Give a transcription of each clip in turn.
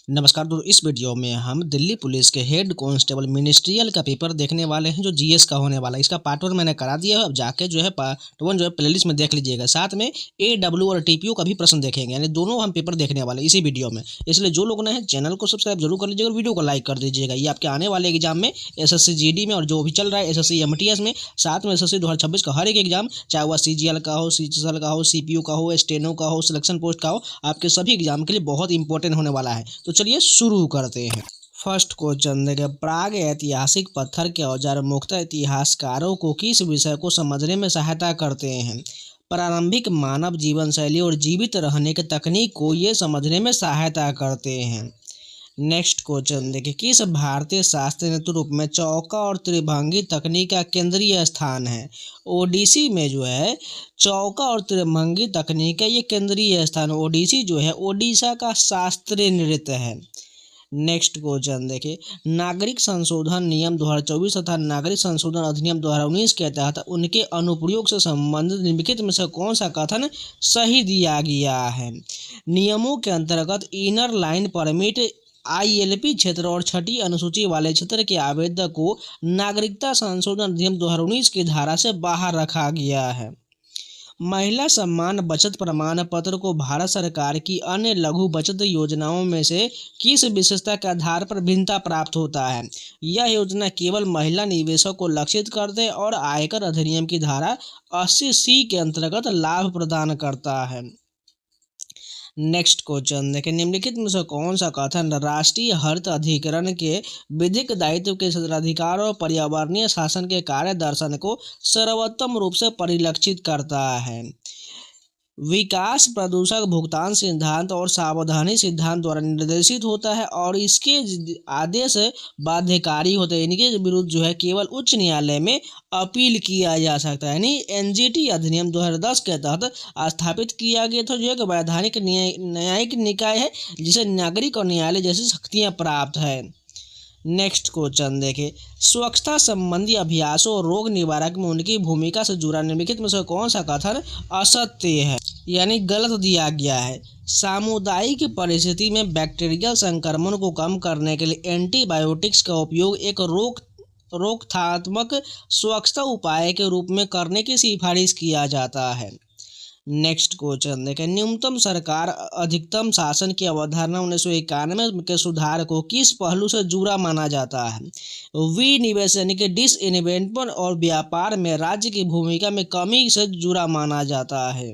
नमस्कार दोस्तों, इस वीडियो में हम दिल्ली पुलिस के हेड कांस्टेबल मिनिस्ट्रियल का पेपर देखने वाले हैं जो जीएस का होने वाला है। इसका पार्ट 1 मैंने करा दिया है। अब जाके जो है पार्ट 1 जो है प्लेलिस्ट में देख लीजिएगा। साथ में एडब्ल्यू और टीपीओ का भी प्रश्न देखेंगे, यानी दोनों हम पेपर देखने वाले हैं इसी वीडियो में। इसलिए जो लोग नए हैं चैनल को सब्सक्राइब जरूर कर लीजिएगा और वीडियो को लाइक कर दीजिएगा। ये आपके आने वाले एग्जाम में एसएससी जीडी में और जो भी चल रहा है एसएससी एमटीएस में, साथ में एसएससी 2026 का हर एक एग्जाम, चाहे वह सीजीएल का हो, सीजीएल का हो, सीपीयू का हो, स्टेनो का हो, सिलेक्शन पोस्ट का हो, आपके सभी एग्जाम के लिए बहुत इंपॉर्टेंट होने वाला है। तो चलिए शुरू करते हैं। फर्स्ट क्वेश्चन देखिए, प्राग ऐतिहासिक पत्थर के औजार मुख्यतः इतिहासकारों को किस विषय को समझने में सहायता करते हैं? प्रारंभिक मानव जीवन शैली और जीवित रहने की तकनीक को ये समझने में सहायता करते हैं। नेक्स्ट क्वेश्चन देखिए, किस भारतीय शास्त्रीय नृत्य रूप में चौका और त्रिभंगी तकनीक का केंद्रीय स्थान है? ओडिसी में जो है चौका और त्रिभंगी तकनीक का ये केंद्रीय स्थान। ओडिसी जो है ओडिशा का शास्त्रीय नृत्य है। नेक्स्ट क्वेश्चन देखिए, नागरिक संशोधन नियम 2024 तथा नागरिक संशोधन अधिनियम 2019 के तहत उनके अनुप्रयोग से संबंधित निम्नलिखित में से कौन सा कथन सही दिया गया है? नियमों के अंतर्गत इनर लाइन परमिट आईएलपी क्षेत्र और छठी अनुसूची वाले क्षेत्र के आवेदक को नागरिकता संशोधन अधिनियम 2019 की धारा से बाहर रखा गया है। महिला सम्मान बचत प्रमाण पत्र को भारत सरकार की अन्य लघु बचत योजनाओं में से किस विशेषता के आधार पर भिन्नता प्राप्त होता है? यह योजना केवल महिला निवेशक को लक्षित करते हैं और आयकर अधिनियम की धारा 80C के अंतर्गत लाभ प्रदान करता है। नेक्स्ट क्वेश्चन देखें, निम्नलिखित में से कौन सा कथन राष्ट्रीय हरित अधिकरण के विधिक दायित्व के क्षेत्राधिकार और पर्यावरणीय शासन के कार्य दर्शन को सर्वोत्तम रूप से परिलक्षित करता है? विकास प्रदूषक भुगतान सिद्धांत और सावधानी सिद्धांत द्वारा निर्देशित होता है और इसके आदेश बाध्यकारी होते हैं। इनके विरुद्ध जो है केवल उच्च न्यायालय में अपील किया जा सकता है। यानी एनजीटी अधिनियम 2010 के तहत स्थापित किया गया था, जो एक वैधानिक न्यायिक निकाय है जिसे नागरिक और न्यायालय जैसी शक्तियाँ प्राप्त है। नेक्स्ट क्वेश्चन देखें, स्वच्छता संबंधी अभ्यासों और रोग निवारक में उनकी भूमिका से जुड़ा निम्नलिखित में से कौन सा कथन असत्य है, यानी गलत दिया गया है? सामुदायिक परिस्थिति में बैक्टीरियल संक्रमण को कम करने के लिए एंटीबायोटिक्स का उपयोग एक रोकथात्मक स्वच्छता उपाय के रूप में करने की सिफारिश किया जाता है। नेक्स्ट क्वेश्चन देखें, न्यूनतम सरकार अधिकतम शासन की अवधारणा 1991 के सुधार को किस पहलू से जुड़ा माना जाता है? विनिवेश यानी कि डिसइन्वेस्टमेंट और व्यापार में राज्य की भूमिका में कमी से जुड़ा माना जाता है।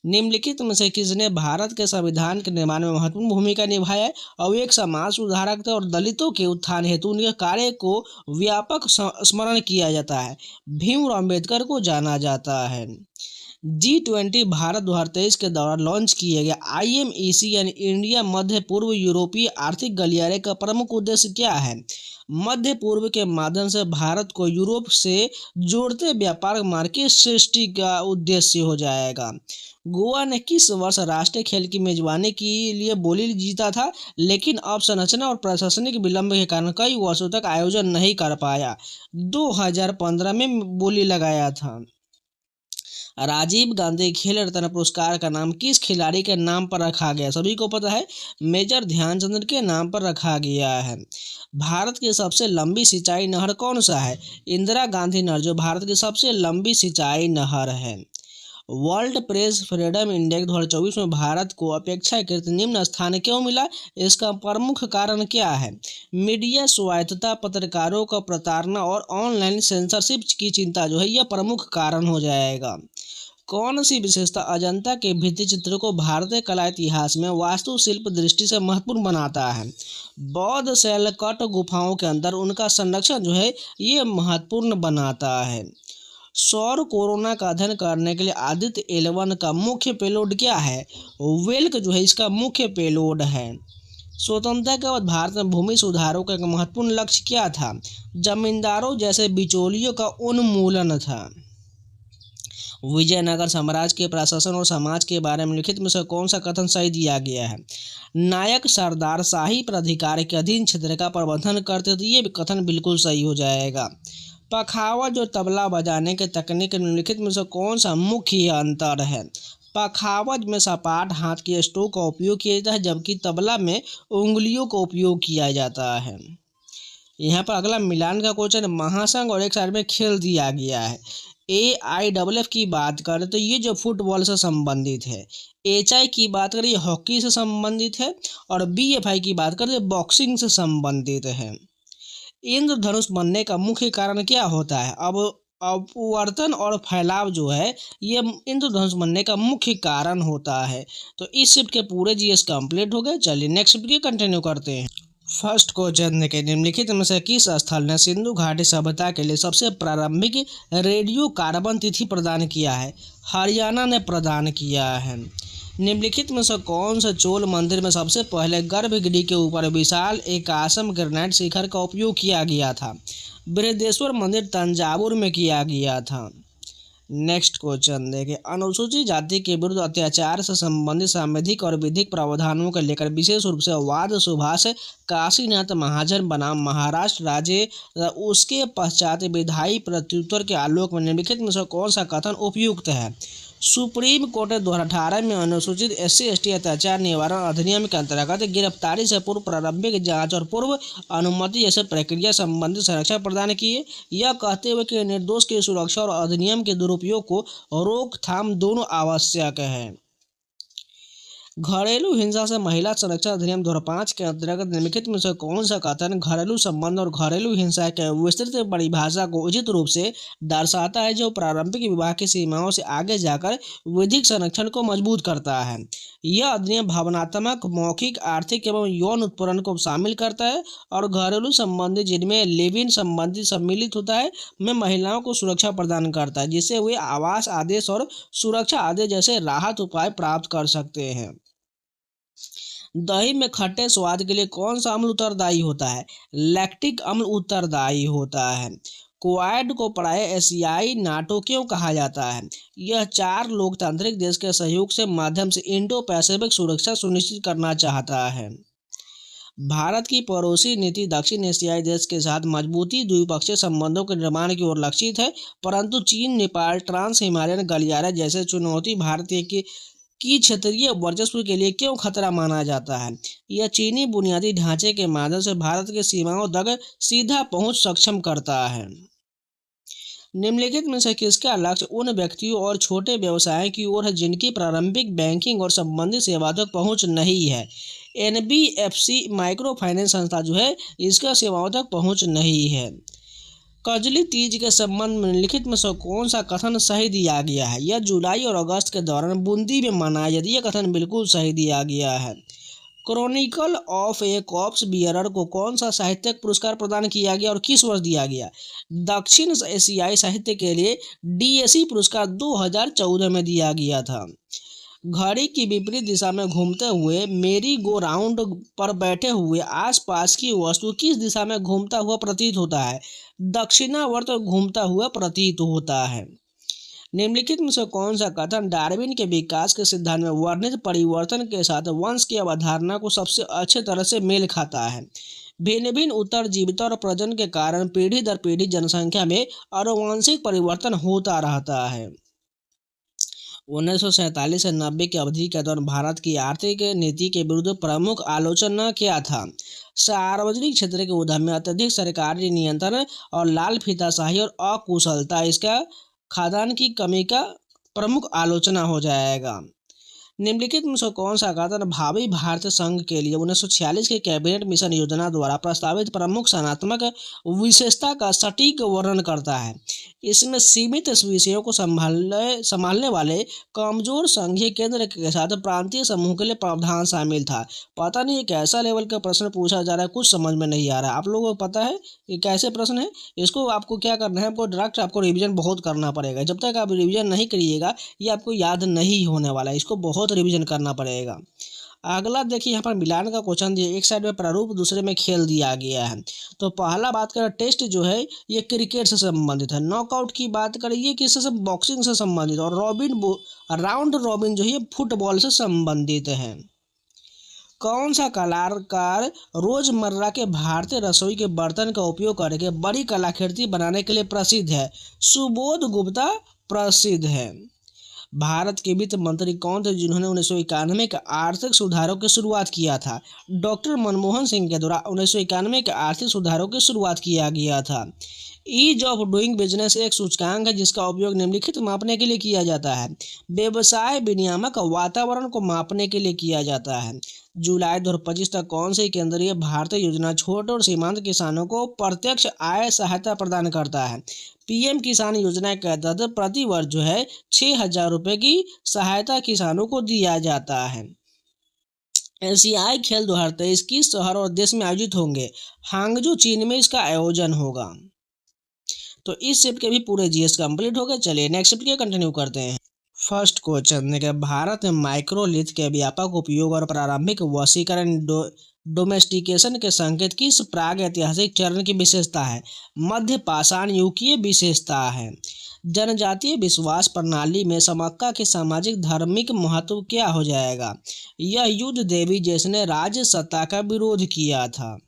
निम्नलिखित में से किसने भारत के संविधान के निर्माण में महत्वपूर्ण भूमिका निभाया है? और एक समाज सुधारक थे और दलितों के उत्थान हेतु उनके कार्य को व्यापक स्मरण किया जाता है। भीमराव अम्बेडकर को जाना जाता है। G20 भारत 2023 के दौरान लॉन्च किया गया IMEC यानी इंडिया मध्य पूर्व यूरोपीय आर्थिक गलियारे का प्रमुख उद्देश्य क्या है? मध्य पूर्व के माध्यम से भारत को यूरोप से जोड़ते व्यापार मार्ग की सृष्टि का उद्देश्य हो जाएगा। गोवा ने किस वर्ष राष्ट्रीय खेल की मेजबानी के लिए बोली जीता था, लेकिन अब संरचना और प्रशासनिक विलंब के कारण कई वर्षों तक आयोजन नहीं कर पाया? 2015 में बोली लगाया था। राजीव गांधी खेल रत्न पुरस्कार का नाम किस खिलाड़ी के नाम पर रखा गया? सभी को पता है, मेजर ध्यानचंद के नाम पर रखा गया है। भारत की सबसे लंबी सिंचाई नहर कौन सा है? इंदिरा गांधी नहर, जो भारत की सबसे लंबी सिंचाई नहर है। वर्ल्ड प्रेस फ्रीडम इंडेक्स 2024 में भारत को अपेक्षाकृत निम्न स्थान क्यों मिला? इसका प्रमुख कारण क्या है? मीडिया स्वायत्तता, पत्रकारों का प्रताड़ना और ऑनलाइन सेंसरशिप की चिंता जो है यह प्रमुख कारण हो जाएगा। कौन सी विशेषता अजंता के भित्ति चित्र को भारतीय कला इतिहास में वास्तुशिल्प दृष्टि से महत्वपूर्ण बनाता है? बौद्ध शैलकट गुफाओं के अंदर उनका संरक्षण जो है ये महत्वपूर्ण बनाता है। सौर कोरोना का अध्ययन करने के लिए आदित्य L1 का मुख्य पेलोड क्या है? वेल्क जो है इसका मुख्य पेलोड है। स्वतंत्रता के बाद भारत में भूमि सुधारों का एक महत्वपूर्ण लक्ष्य क्या था? जमींदारों जैसे बिचौलियों का उन्मूलन था। विजयनगर साम्राज्य के प्रशासन और समाज के बारे में लिखित में से कौन सा कथन सही दिया गया है? नायक सरदार शाही प्राधिकार के अधीन क्षेत्र का प्रबंधन करते थे, ये कथन बिल्कुल सही हो जाएगा। पखावज और तबला बजाने के तकनीक निम्नलिखित में से कौन सा मुख्य अंतर है? पखावज में सपाट हाथ के स्ट्रोक का उपयोग किया जाता है, जबकि तबला में उंगलियों का उपयोग किया जाता है। यहाँ पर अगला मिलान का क्वेश्चन है, महासंघ और एक साइड में खेल दिया गया है। AIFF की बात करें तो ये जो फुटबॉल से संबंधित है, HI की बात करें ये हॉकी से संबंधित है, और BFI की बात करें बॉक्सिंग से संबंधित है। इंद्रधनुष बनने का मुख्य कारण क्या होता है? अब अपवर्तन और फैलाव जो है ये इंद्रधनुष बनने का मुख्य कारण होता है। तो इस शिफ्ट के पूरे GS कंप्लीट हो गए। चलिए नेक्स्ट शिफ्ट की कंटिन्यू करते हैं। फर्स्ट क्वेश्चन देखिए, निम्नलिखित में से किस स्थल ने सिंधु घाटी सभ्यता के लिए सबसे प्रारंभिक रेडियो कार्बन तिथि प्रदान किया है? हरियाणा ने प्रदान किया है। निम्नलिखित में से कौन सा चोल मंदिर में सबसे पहले गर्भगृह के ऊपर विशाल एकाश्म ग्रेनाइट शिखर का उपयोग किया गया था? बृहदेश्वर मंदिर तंजावुर में किया गया था। नेक्स्ट क्वेश्चन देखिए, अनुसूचित जाति के विरुद्ध अत्याचार से संबंधित सांविधिक और विधिक प्रावधानों को लेकर विशेष रूप से वाद सुभाष काशीनाथ महाजन बनाम महाराष्ट्र राज्य उसके पश्चात विधायी प्रत्युत्तर के आलोक में निम्नलिखित में से कौन सा कथन उपयुक्त है? सुप्रीम कोर्ट ने 2018 में अनुसूचित SC/ST अत्याचार निवारण अधिनियम के अंतर्गत गिरफ्तारी से पूर्व प्रारंभिक जांच और पूर्व अनुमति जैसे प्रक्रिया संबंधी संरक्षण प्रदान किए, यह कहते हुए कि निर्दोष की सुरक्षा और अधिनियम के दुरुपयोग को रोकथाम दोनों आवश्यक है। घरेलू हिंसा से महिला संरक्षण अधिनियम 2005 के अंतर्गत निम्नलिखित में से कौन सा कथन घरेलू संबंध और घरेलू हिंसा के विस्तृत परिभाषा को उचित रूप से दर्शाता है, जो प्रारंभिक विवाह की सीमाओं से आगे जाकर विधिक संरक्षण को मजबूत करता है? यह अधिनियम भावनात्मक, मौखिक, आर्थिक एवं यौन उत्पीड़न को शामिल करता है और घरेलू संबंधी जिनमें लिव इन संबंधी सम्मिलित होता है में महिलाओं को सुरक्षा प्रदान करता है, जिससे वे आवास आदेश और सुरक्षा आदेश जैसे राहत उपाय प्राप्त कर सकते हैं। दही में खट्टे स्वाद के लिए कौन सा अम्ल उत्तरदायी होता है? लैक्टिक अम्ल उत्तरदायी होता है। क्वाड को प्राय एशियाई नाटो क्यों कहा जाता है? यह 4 लोकतांत्रिक देश के सहयोग से माध्यम से इंडो पैसिफिक सुरक्षा सुनिश्चित करना चाहता है। भारत की पड़ोसी नीति दक्षिण एशियाई देश के साथ मजबूती द्विपक्षीय संबंधों के निर्माण की ओर लक्षित है, परंतु चीन, नेपाल, ट्रांस हिमालयन गलियारा जैसे चुनौती भारतीय की क्षेत्रीय वर्चस्व के लिए क्यों खतरा माना जाता है? यह चीनी बुनियादी ढांचे के माध्यम से भारत की सीमाओं तक सीधा पहुंच सक्षम करता है। निम्नलिखित में से किसका लक्ष्य उन व्यक्तियों और छोटे व्यवसायों की ओर है जिनकी प्रारंभिक बैंकिंग और संबंधित सेवा तक पहुंच नहीं है? NBFC माइक्रो फाइनेंस संस्था जो है इसका सेवाओं तक पहुंच नहीं है। कजली तीज के संबंध में निम्नलिखित में से कौन सा कथन सही दिया गया है? यह जुलाई और अगस्त के दौरान बूंदी में मनाया जाता है। यह कथन बिल्कुल सही दिया गया है। Chronicle of a corpse bearer को कौन सा साहित्यिक पुरस्कार प्रदान किया गया और किस वर्ष दिया गया? दक्षिण एशियाई साहित्य के लिए DAC पुरस्कार 2014 में दिया गया था। घड़ी की विपरीत दिशा में घूमते हुए मेरी गो राउंड पर बैठे हुए आसपास की वस्तु किस दिशा में घूमता हुआ प्रतीत होता है? दक्षिणावर्त घूमता हुआ प्रतीत होता है। निम्नलिखित में से कौन सा कथन डार्विन के विकास के सिद्धांत में वर्णित परिवर्तन के साथ वंश की अवधारणा को सबसे अच्छे तरह से मेल खाता है? भिन्न भिन्न उत्तरजीविता और प्रजनन के कारण पीढ़ी दर पीढ़ी जनसंख्या में आनुवंशिक परिवर्तन होता रहता है। 1947 से 90 की अवधि के दौरान भारत की आर्थिक नीति के विरुद्ध प्रमुख आलोचना क्या था? सार्वजनिक क्षेत्र के उद्यम में अत्यधिक सरकारी नियंत्रण और लाल फीताशाही और अकुशलता इसका खाद्यान्न की कमी का प्रमुख आलोचना हो जाएगा। निम्नलिखित में से कौन सा कथन भावी भारतीय संघ के लिए 1946 के कैबिनेट मिशन योजना द्वारा प्रस्तावित प्रमुख सनात्मक विशेषता का सटीक वर्णन करता है? इसमें सीमित विषयों को संभालने वाले कमजोर संघीय केंद्र के साथ प्रांतीय समूह के लिए प्रावधान शामिल था। पता नहीं ये कैसा लेवल का प्रश्न पूछा जा रहा है, कुछ समझ में नहीं आ रहा है। आप लोगों को पता है ये कैसे प्रश्न है? इसको आपको क्या करना है, आपको डायरेक्ट आपको रिवीजन बहुत करना पड़ेगा। जब तक आप रिवीजन नहीं करिएगा ये आपको याद नहीं होने वाला है, इसको बहुत रिवीजन करना पड़ेगा। अगला देखिए, यहाँ पर मिलान का क्वेश्चन दिया, एक साइड में प्रारूप दूसरे में खेल दिया गया है। तो पहला बात करें टेस्ट जो है ये क्रिकेट से संबंधित है। नॉकआउट की बात करें ये किससे से बॉक्सिंग से संबंधित, और राउंड रॉबिन जो है फुटबॉल से संबंधित है। कौन सा कलाकार रोजमर्रा के भारतीय रसोई के बर्तन का उपयोग करके बड़ी कलाकृति बनाने के लिए प्रसिद्ध है? सुबोध गुप्ता प्रसिद्ध है। भारत के वित्त मंत्री कौन थे जिन्होंने 1991 के आर्थिक सुधारों की शुरुआत किया था? डॉक्टर मनमोहन सिंह के द्वारा 1991 के आर्थिक सुधारों की शुरुआत किया गया था। ईज ऑफ डूइंग बिजनेस एक सूचकांक है जिसका उपयोग निम्नलिखित मापने के लिए किया जाता है। व्यवसाय विनियामक वातावरण को मापने के लिए किया जाता है। जुलाई 2025 तक कौन सी केंद्रीय भारतीय योजना छोटे और सीमांत किसानों को प्रत्यक्ष आय सहायता प्रदान करता है? पीएम किसान योजना के तहत प्रति वर्ष 6,000 रुपये की सहायता किसानों को दिया जाता है। एशियाई खेल 2023 किस शहर और देश में आयोजित होंगे? हांगजू चीन में इसका आयोजन होगा। तो इस शिफ्ट के भी पूरे जीएस कंप्लीट हो गए। चलिए नेक्स्ट शिफ्ट के कंटिन्यू करते हैं। फर्स्ट क्वेश्चन देखिए, भारत में माइक्रोलिथ के व्यापक उपयोग और प्रारंभिक वशीकरण डोमेस्टिकेशन के संकेत किस प्राग ऐतिहासिक चरण की विशेषता है? मध्य पाषाण युग की विशेषता है। जनजातीय विश्वास प्रणाली में समक्का के सामाजिक धार्मिक महत्व क्या हो जाएगा? यह युद्ध देवी जिसने राज्य सत्ता का विरोध किया था।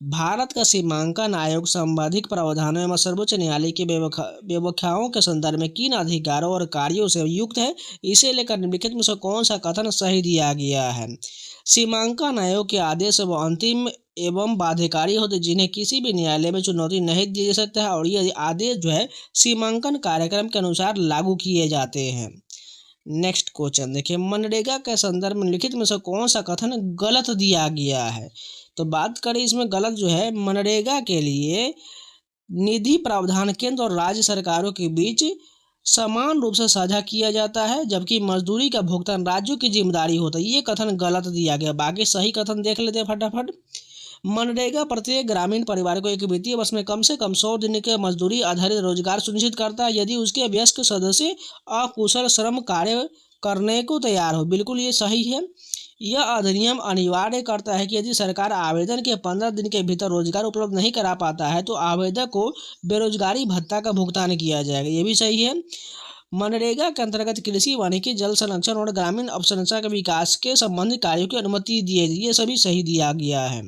भारत का सीमांकन आयोग संवैधानिक प्रावधानों एवं सर्वोच्च न्यायालय की व्याख्याओं के संदर्भ में किन अधिकारों और कार्यों से युक्त है? इसे लेकर निम्नलिखित में से कौन सा कथन सही दिया गया है? सीमांकन आयोग के आदेश एवं अंतिम एवं बाध्यकारी होते जिन्हें किसी भी न्यायालय में चुनौती नहीं दी जा सकता है और ये आदेश सीमांकन कार्यक्रम के अनुसार लागू किए जाते हैं। नेक्स्ट क्वेश्चन देखिए, मनरेगा के संदर्भ में लिखित में से कौन सा कथन गलत दिया गया है? तो बात करें इसमें गलत मनरेगा के लिए निधि प्रावधान केंद्र और राज्य सरकारों के बीच समान रूप से साझा किया जाता है जबकि मजदूरी का भुगतान राज्यों की जिम्मेदारी होता है। ये कथन गलत दिया गया। बाकी सही कथन देख लेते हैं फटाफट। मनरेगा प्रत्येक ग्रामीण परिवार को एक वित्तीय वर्ष में कम से कम 100 दिन के मजदूरी आधारित रोजगार सुनिश्चित करता है यदि उसके वयस्क सदस्य अकुशल श्रम कार्य करने को तैयार हो। बिल्कुल ये सही है। यह अधिनियम अनिवार्य करता है कि यदि सरकार आवेदन के 15 दिन के भीतर रोजगार उपलब्ध नहीं करा पाता है तो आवेदक को बेरोजगारी भत्ता का भुगतान किया जाएगा। ये भी सही है। मनरेगा के अंतर्गत कृषि, वानिकी, जल संरक्षण और ग्रामीण अवसंरचना के विकास के संबंधित कार्यों की अनुमति दी है। ये सभी सही दिया गया है।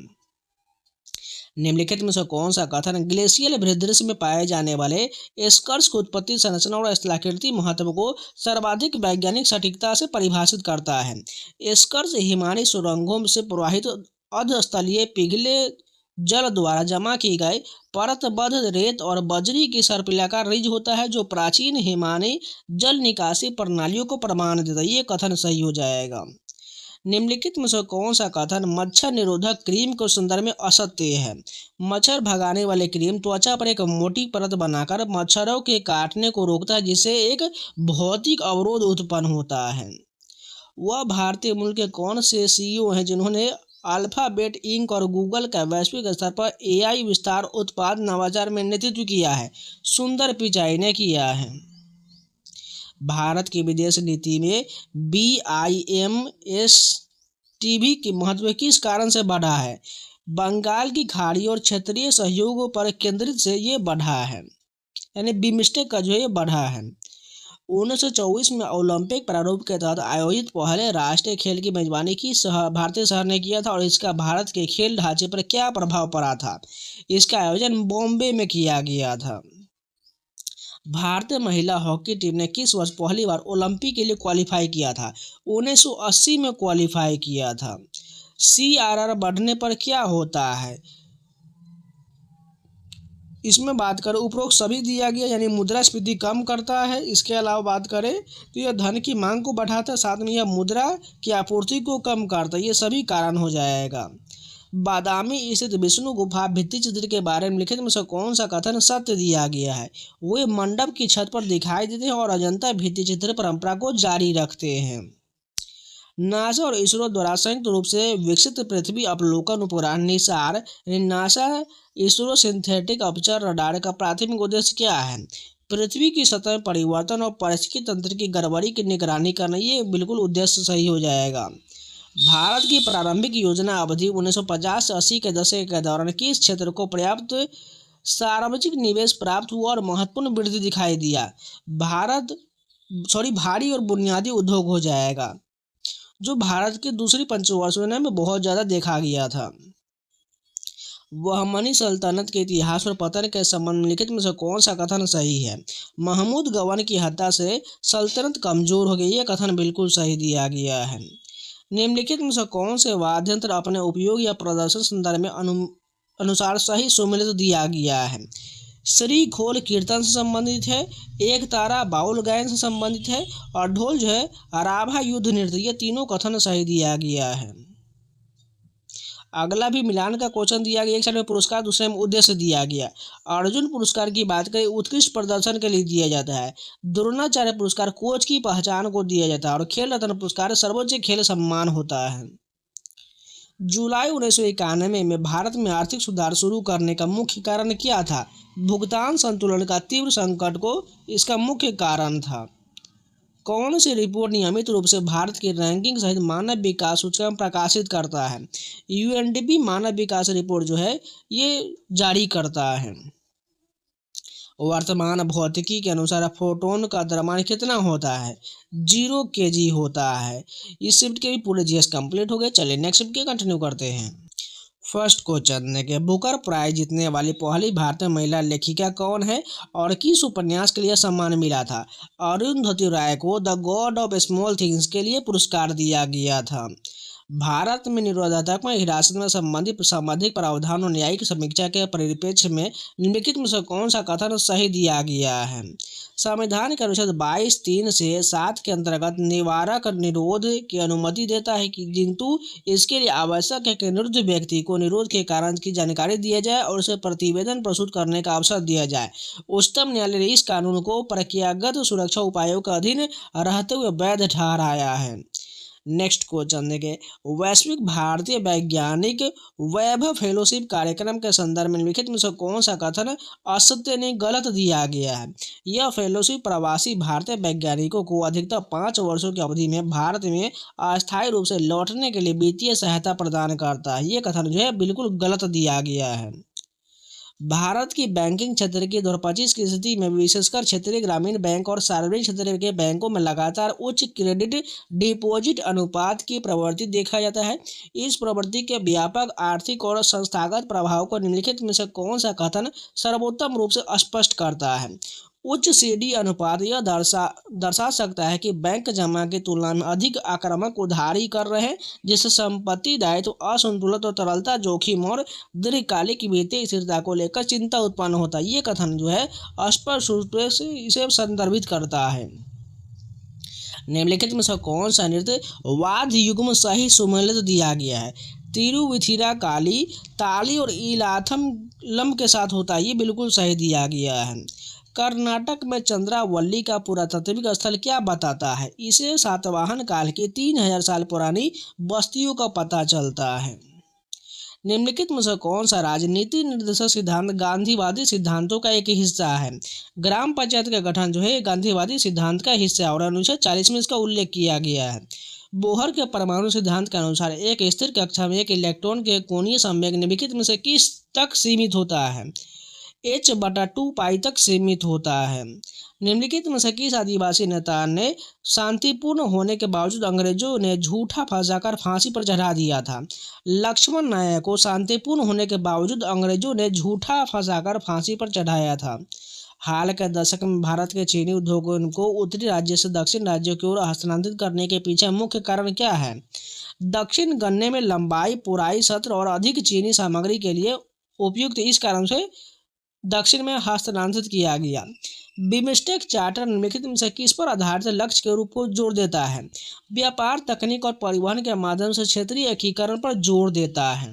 निम्नलिखित में से कौन सा कथन ग्लेशियल भूदृश्य में पाए जाने वाले स्कर्स की उत्पत्ति, संरचना और स्थलाकृति महत्व को सर्वाधिक वैज्ञानिक सटीकता से परिभाषित करता है? स्कर्स हिमानी सुरंगों से प्रवाहित अधस्थलीय पिघले जल द्वारा जमा की गई परतबद्ध रेत और बजरी की सर्पिलाकार रिज होता है जो प्राचीन हिमानी जल निकासी प्रणालियों को प्रमाण देता है। ये कथन सही हो जाएगा। निम्नलिखित में से कौन सा कथन मच्छर निरोधक क्रीम के संदर्भ में असत्य है? मच्छर भगाने वाले क्रीम त्वचा पर एक मोटी परत बनाकर मच्छरों के काटने को रोकता है जिससे एक भौतिक अवरोध उत्पन्न होता है। वह भारतीय मूल के कौन से सीईओ हैं जिन्होंने अल्फाबेट इंक और गूगल का वैश्विक स्तर पर एआई विस्तार उत्पाद नवाचार में नेतृत्व किया है? सुंदर पिचाई ने किया है। भारत की विदेश नीति में BIMSTV की महत्व किस कारण से बढ़ा है? बंगाल की खाड़ी और क्षेत्रीय सहयोग पर केंद्रित से ये बढ़ा है, यानी बिम्स्टेक का ये बढ़ा है। 1924 में ओलंपिक प्रारूप के तहत आयोजित पहले राष्ट्रीय खेल की मेजबानी की भारतीय शहर ने किया था और इसका भारत के खेल ढांचे पर क्या प्रभाव पड़ा था? इसका आयोजन बॉम्बे में किया गया था। भारतीय महिला हॉकी टीम ने किस वर्ष पहली बार ओलंपिक के लिए क्वालिफाई किया था? 1980 में क्वालिफाई किया था। CRR बढ़ने पर क्या होता है? इसमें बात करें उपरोक्त सभी दिया गया, यानी मुद्रास्फीति कम करता है। इसके अलावा बात करें तो यह धन की मांग को बढ़ाता है, साथ में यह मुद्रा की आपूर्ति को कम करता है। ये सभी कारण हो जाएगा। बादामी स्थित विष्णु गुफा भित्ति चित्र के बारे में लिखित में से कौन सा कथन सत्य दिया गया है? वे मंडप की छत पर दिखाई देते हैं और अजंता भित्ति चित्र परंपरा को जारी रखते हैं। नासा और इसरो द्वारा संयुक्त रूप से विकसित पृथ्वी अवलोकन उपग्रह Nisar NASA ISRO synthetic aperture radar का प्राथमिक उद्देश्य क्या है? पृथ्वी की सतह में परिवर्तन और पारिस्थितिकी तंत्र की गड़बड़ी की निगरानी करना। ये बिल्कुल उद्देश्य सही हो जाएगा। भारत की प्रारंभिक योजना अवधि 1950 से 80 के दशक के दौरान किस क्षेत्र को पर्याप्त सार्वजनिक निवेश प्राप्त हुआ और महत्वपूर्ण वृद्धि दिखाई दिया? भारी और बुनियादी उद्योग हो जाएगा, जो भारत के दूसरी पंचवर्ष योजना में बहुत ज़्यादा देखा गया था। बहमनी सल्तनत के इतिहास और पतन के संबंध में निम्नलिखित में से कौन सा कथन सही है? महमूद गवन की हत्या से सल्तनत कमजोर हो गई, ये कथन बिल्कुल सही दिया गया है। निम्नलिखित में से कौन से वाद्य यंत्र अपने उपयोग या प्रदर्शन संदर्भ में अनुसार सही सुमेलित दिया गया है? श्री खोल कीर्तन से संबंधित है, एक तारा बाउल गायन से संबंधित है, और ढोल जो है राभा युद्ध नृत्य, ये तीनों कथन सही दिया गया है। अगला भी मिलान का क्वेश्चन दिया गया, एक साइड में पुरस्कार दूसरे में उद्देश्य दिया गया। अर्जुन पुरस्कार की बात करें उत्कृष्ट प्रदर्शन के लिए दिया जाता है। द्रोणाचार्य पुरस्कार कोच की पहचान को दिया जाता है, और खेल रत्न पुरस्कार सर्वोच्च खेल सम्मान होता है। जुलाई 1991 में भारत में आर्थिक सुधार शुरू करने का मुख्य कारण क्या था? भुगतान संतुलन का तीव्र संकट को इसका मुख्य कारण था। कौन सी रिपोर्ट नियमित रूप से भारत की रैंकिंग सहित मानव विकास सूचकांक प्रकाशित करता है? यूएनडीपी मानव विकास रिपोर्ट जो है ये जारी करता है। वर्तमान भौतिकी के अनुसार फोटोन का द्रव्यमान कितना होता है? 0 kg होता है। इस शिफ्ट के भी पूरे जीएस कंप्लीट हो गए। चलिए नेक्स्ट शिफ्ट के कंटिन्यू करते हैं। फर्स्ट क्वेश्चन के बुकर प्राइज जीतने वाली पहली भारतीय महिला लेखिका कौन है और किस उपन्यास के लिए सम्मान मिला था? अरुंधति राय को the God of small things के लिए पुरस्कार दिया गया था। भारत में निरोधात्मक हिरासत में संबंधित सामाजिक प्रावधान और न्यायिक समीक्षा के परिप्रेक्ष्य में निम्नलिखित में से कौन सा कथन सही दिया गया है? संविधान के अनुच्छेद 22(3) से 7 के अंतर्गत निवारक निरोध की अनुमति देता है कि किंतु इसके लिए आवश्यक है कि निरुद्ध व्यक्ति को निरोध के कारण की जानकारी दिया जाए और उसे प्रतिवेदन प्रस्तुत करने का अवसर दिया जाए। उच्चतम न्यायालय ने इस कानून को प्रक्रियागत सुरक्षा उपायों के अधीन रहते हुए वैध ठहराया है। नेक्स्ट क्वेश्चन देखें, वैश्विक भारतीय वैज्ञानिक वैभव फेलोशिप कार्यक्रम के संदर्भ में निम्नलिखित में से कौन सा कथन असत्य नहीं गलत दिया गया है? यह फेलोशिप प्रवासी भारतीय वैज्ञानिकों को अधिकतम 5 वर्षों की अवधि में भारत में अस्थायी रूप से लौटने के लिए वित्तीय सहायता प्रदान करता है। ये कथन जो है बिल्कुल गलत दिया गया है। भारत की बैंकिंग क्षेत्र की 2025 की स्थिति में विशेषकर क्षेत्रीय ग्रामीण बैंक और सार्वजनिक क्षेत्र के बैंकों में लगातार उच्च क्रेडिट डिपॉजिट अनुपात की प्रवृत्ति देखा जाता है। इस प्रवृत्ति के व्यापक आर्थिक और संस्थागत प्रभाव को निम्नलिखित में से कौन सा कथन सर्वोत्तम रूप से स्पष्ट करता है? उच्च सीडी अनुपात यह दर्शा सकता है कि बैंक जमा की तुलना में अधिक आक्रामक उधारी कर रहे हैं, जिससे संपत्ति दायित्व असंतुलित और तरलता जोखिम और दीर्घकालिक वित्तीय स्थिरता को लेकर चिंता उत्पन्न होता है। ये कथन जो है स्पष्ट रूप से इसे संदर्भित करता है। निम्नलिखित में से कौन सा नृत्य वाद्य युग्म सही सुमेलित दिया गया है? तिरुविथिरा काली ताली और इलाथम के साथ होता है, ये बिल्कुल सही दिया गया है। कर्नाटक में चंद्रावल्ली का पुरातात्विक स्थल क्या बताता है? इसे सातवाहन काल की 3000 साल पुरानी बस्तियों का पता चलता है। निम्नलिखित में से कौन सा राजनीति निर्देशक सिद्धांत गांधीवादी सिद्धांतों का एक हिस्सा है? ग्राम पंचायत का गठन जो है गांधीवादी सिद्धांत का हिस्सा है और अनुच्छेद 40 में इसका उल्लेख किया गया है। बोहर के परमाणु सिद्धांत के अनुसार एक स्थिर कक्षा में एक इलेक्ट्रॉन के कोणीय संवेग निम्नलिखित में से किस तक सीमित होता है? h/2 पाई तक सीमित होता है। निम्नलिखित में से किस आदिवासी नेता ने शांतिपूर्ण होने के बावजूद अंग्रेजों ने झूठा फंसाकर फांसी पर चढ़ा दिया था? लक्ष्मण नायक को शांतिपूर्ण होने के बावजूद अंग्रेजों ने झूठा फंसाकर फांसी पर चढ़ाया था। हाल के दशक में भारत के चीनी उद्योगों को उत्तरी राज्य से दक्षिण राज्यों की ओर हस्तांतरित करने के पीछे मुख्य कारण क्या है? दक्षिण गन्ने में लंबाई, पुराई, सत्र और अधिक चीनी सामग्री के लिए उपयुक्त, इस कारण से दक्षिण में हस्तांतरित किया गया। बिमस्टेक चार्टर निम्नलिखित में से किस पर आधारित लक्ष्य के रूप को जोर देता है? व्यापार, तकनीक और परिवहन के माध्यम से क्षेत्रीय एकीकरण पर जोर देता है।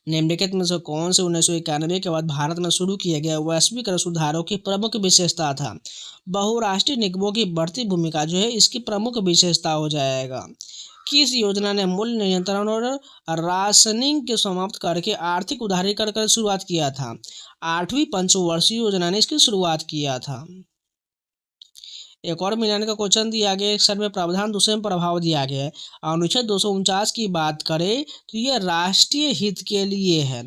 निम्नलिखित में से कौन से 1991 के बाद भारत में शुरू किए गए वैश्विक सुधारों की प्रमुख विशेषता था? बहुराष्ट्रीय निगमों की बढ़ती भूमिका जो है इसकी प्रमुख विशेषता हो जाएगा। किस योजना ने मूल्य नियंत्रण और राशनिंग के समाप्त करके आर्थिक उदारीकरण कर शुरुआत किया था? 8वीं पंचवर्षीय योजना ने इसकी शुरुआत किया था। एक और मिलान का क्वेश्चन दिया गया, एक साइड में प्रावधान दूसरे में प्रभाव दिया गया है। अनुच्छेद 249 की बात करें तो यह राष्ट्रीय हित के लिए है।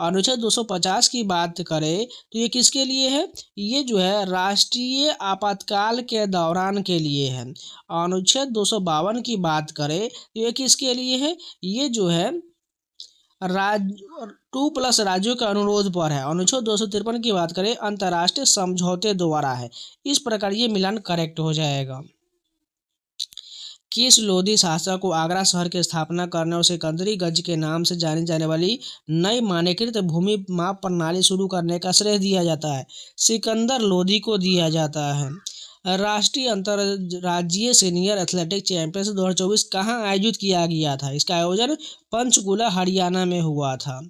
अनुच्छेद 250 की बात करें तो ये किसके लिए है? ये जो है राष्ट्रीय आपातकाल के दौरान के लिए है। अनुच्छेद 252 की बात करें तो ये किसके लिए है? ये जो है राज 2+ राज्यों के अनुरोध पर है। अनुच्छेद 253 की बात करें, अंतर्राष्ट्रीय समझौते द्वारा है। इस प्रकार ये मिलान करेक्ट हो जाएगा। किस लोधी शासक को आगरा शहर की स्थापना करने और सिकंदरी गज के नाम से जानी जाने वाली नई मानकीकृत भूमि माप प्रणाली शुरू करने का श्रेय दिया जाता है? सिकंदर लोधी को दिया जाता है। राष्ट्रीय अंतर्राज्यीय सीनियर एथलेटिक चैंपियनशिप 2024 कहाँ आयोजित किया गया था? इसका आयोजन पंचकुला हरियाणा में हुआ था।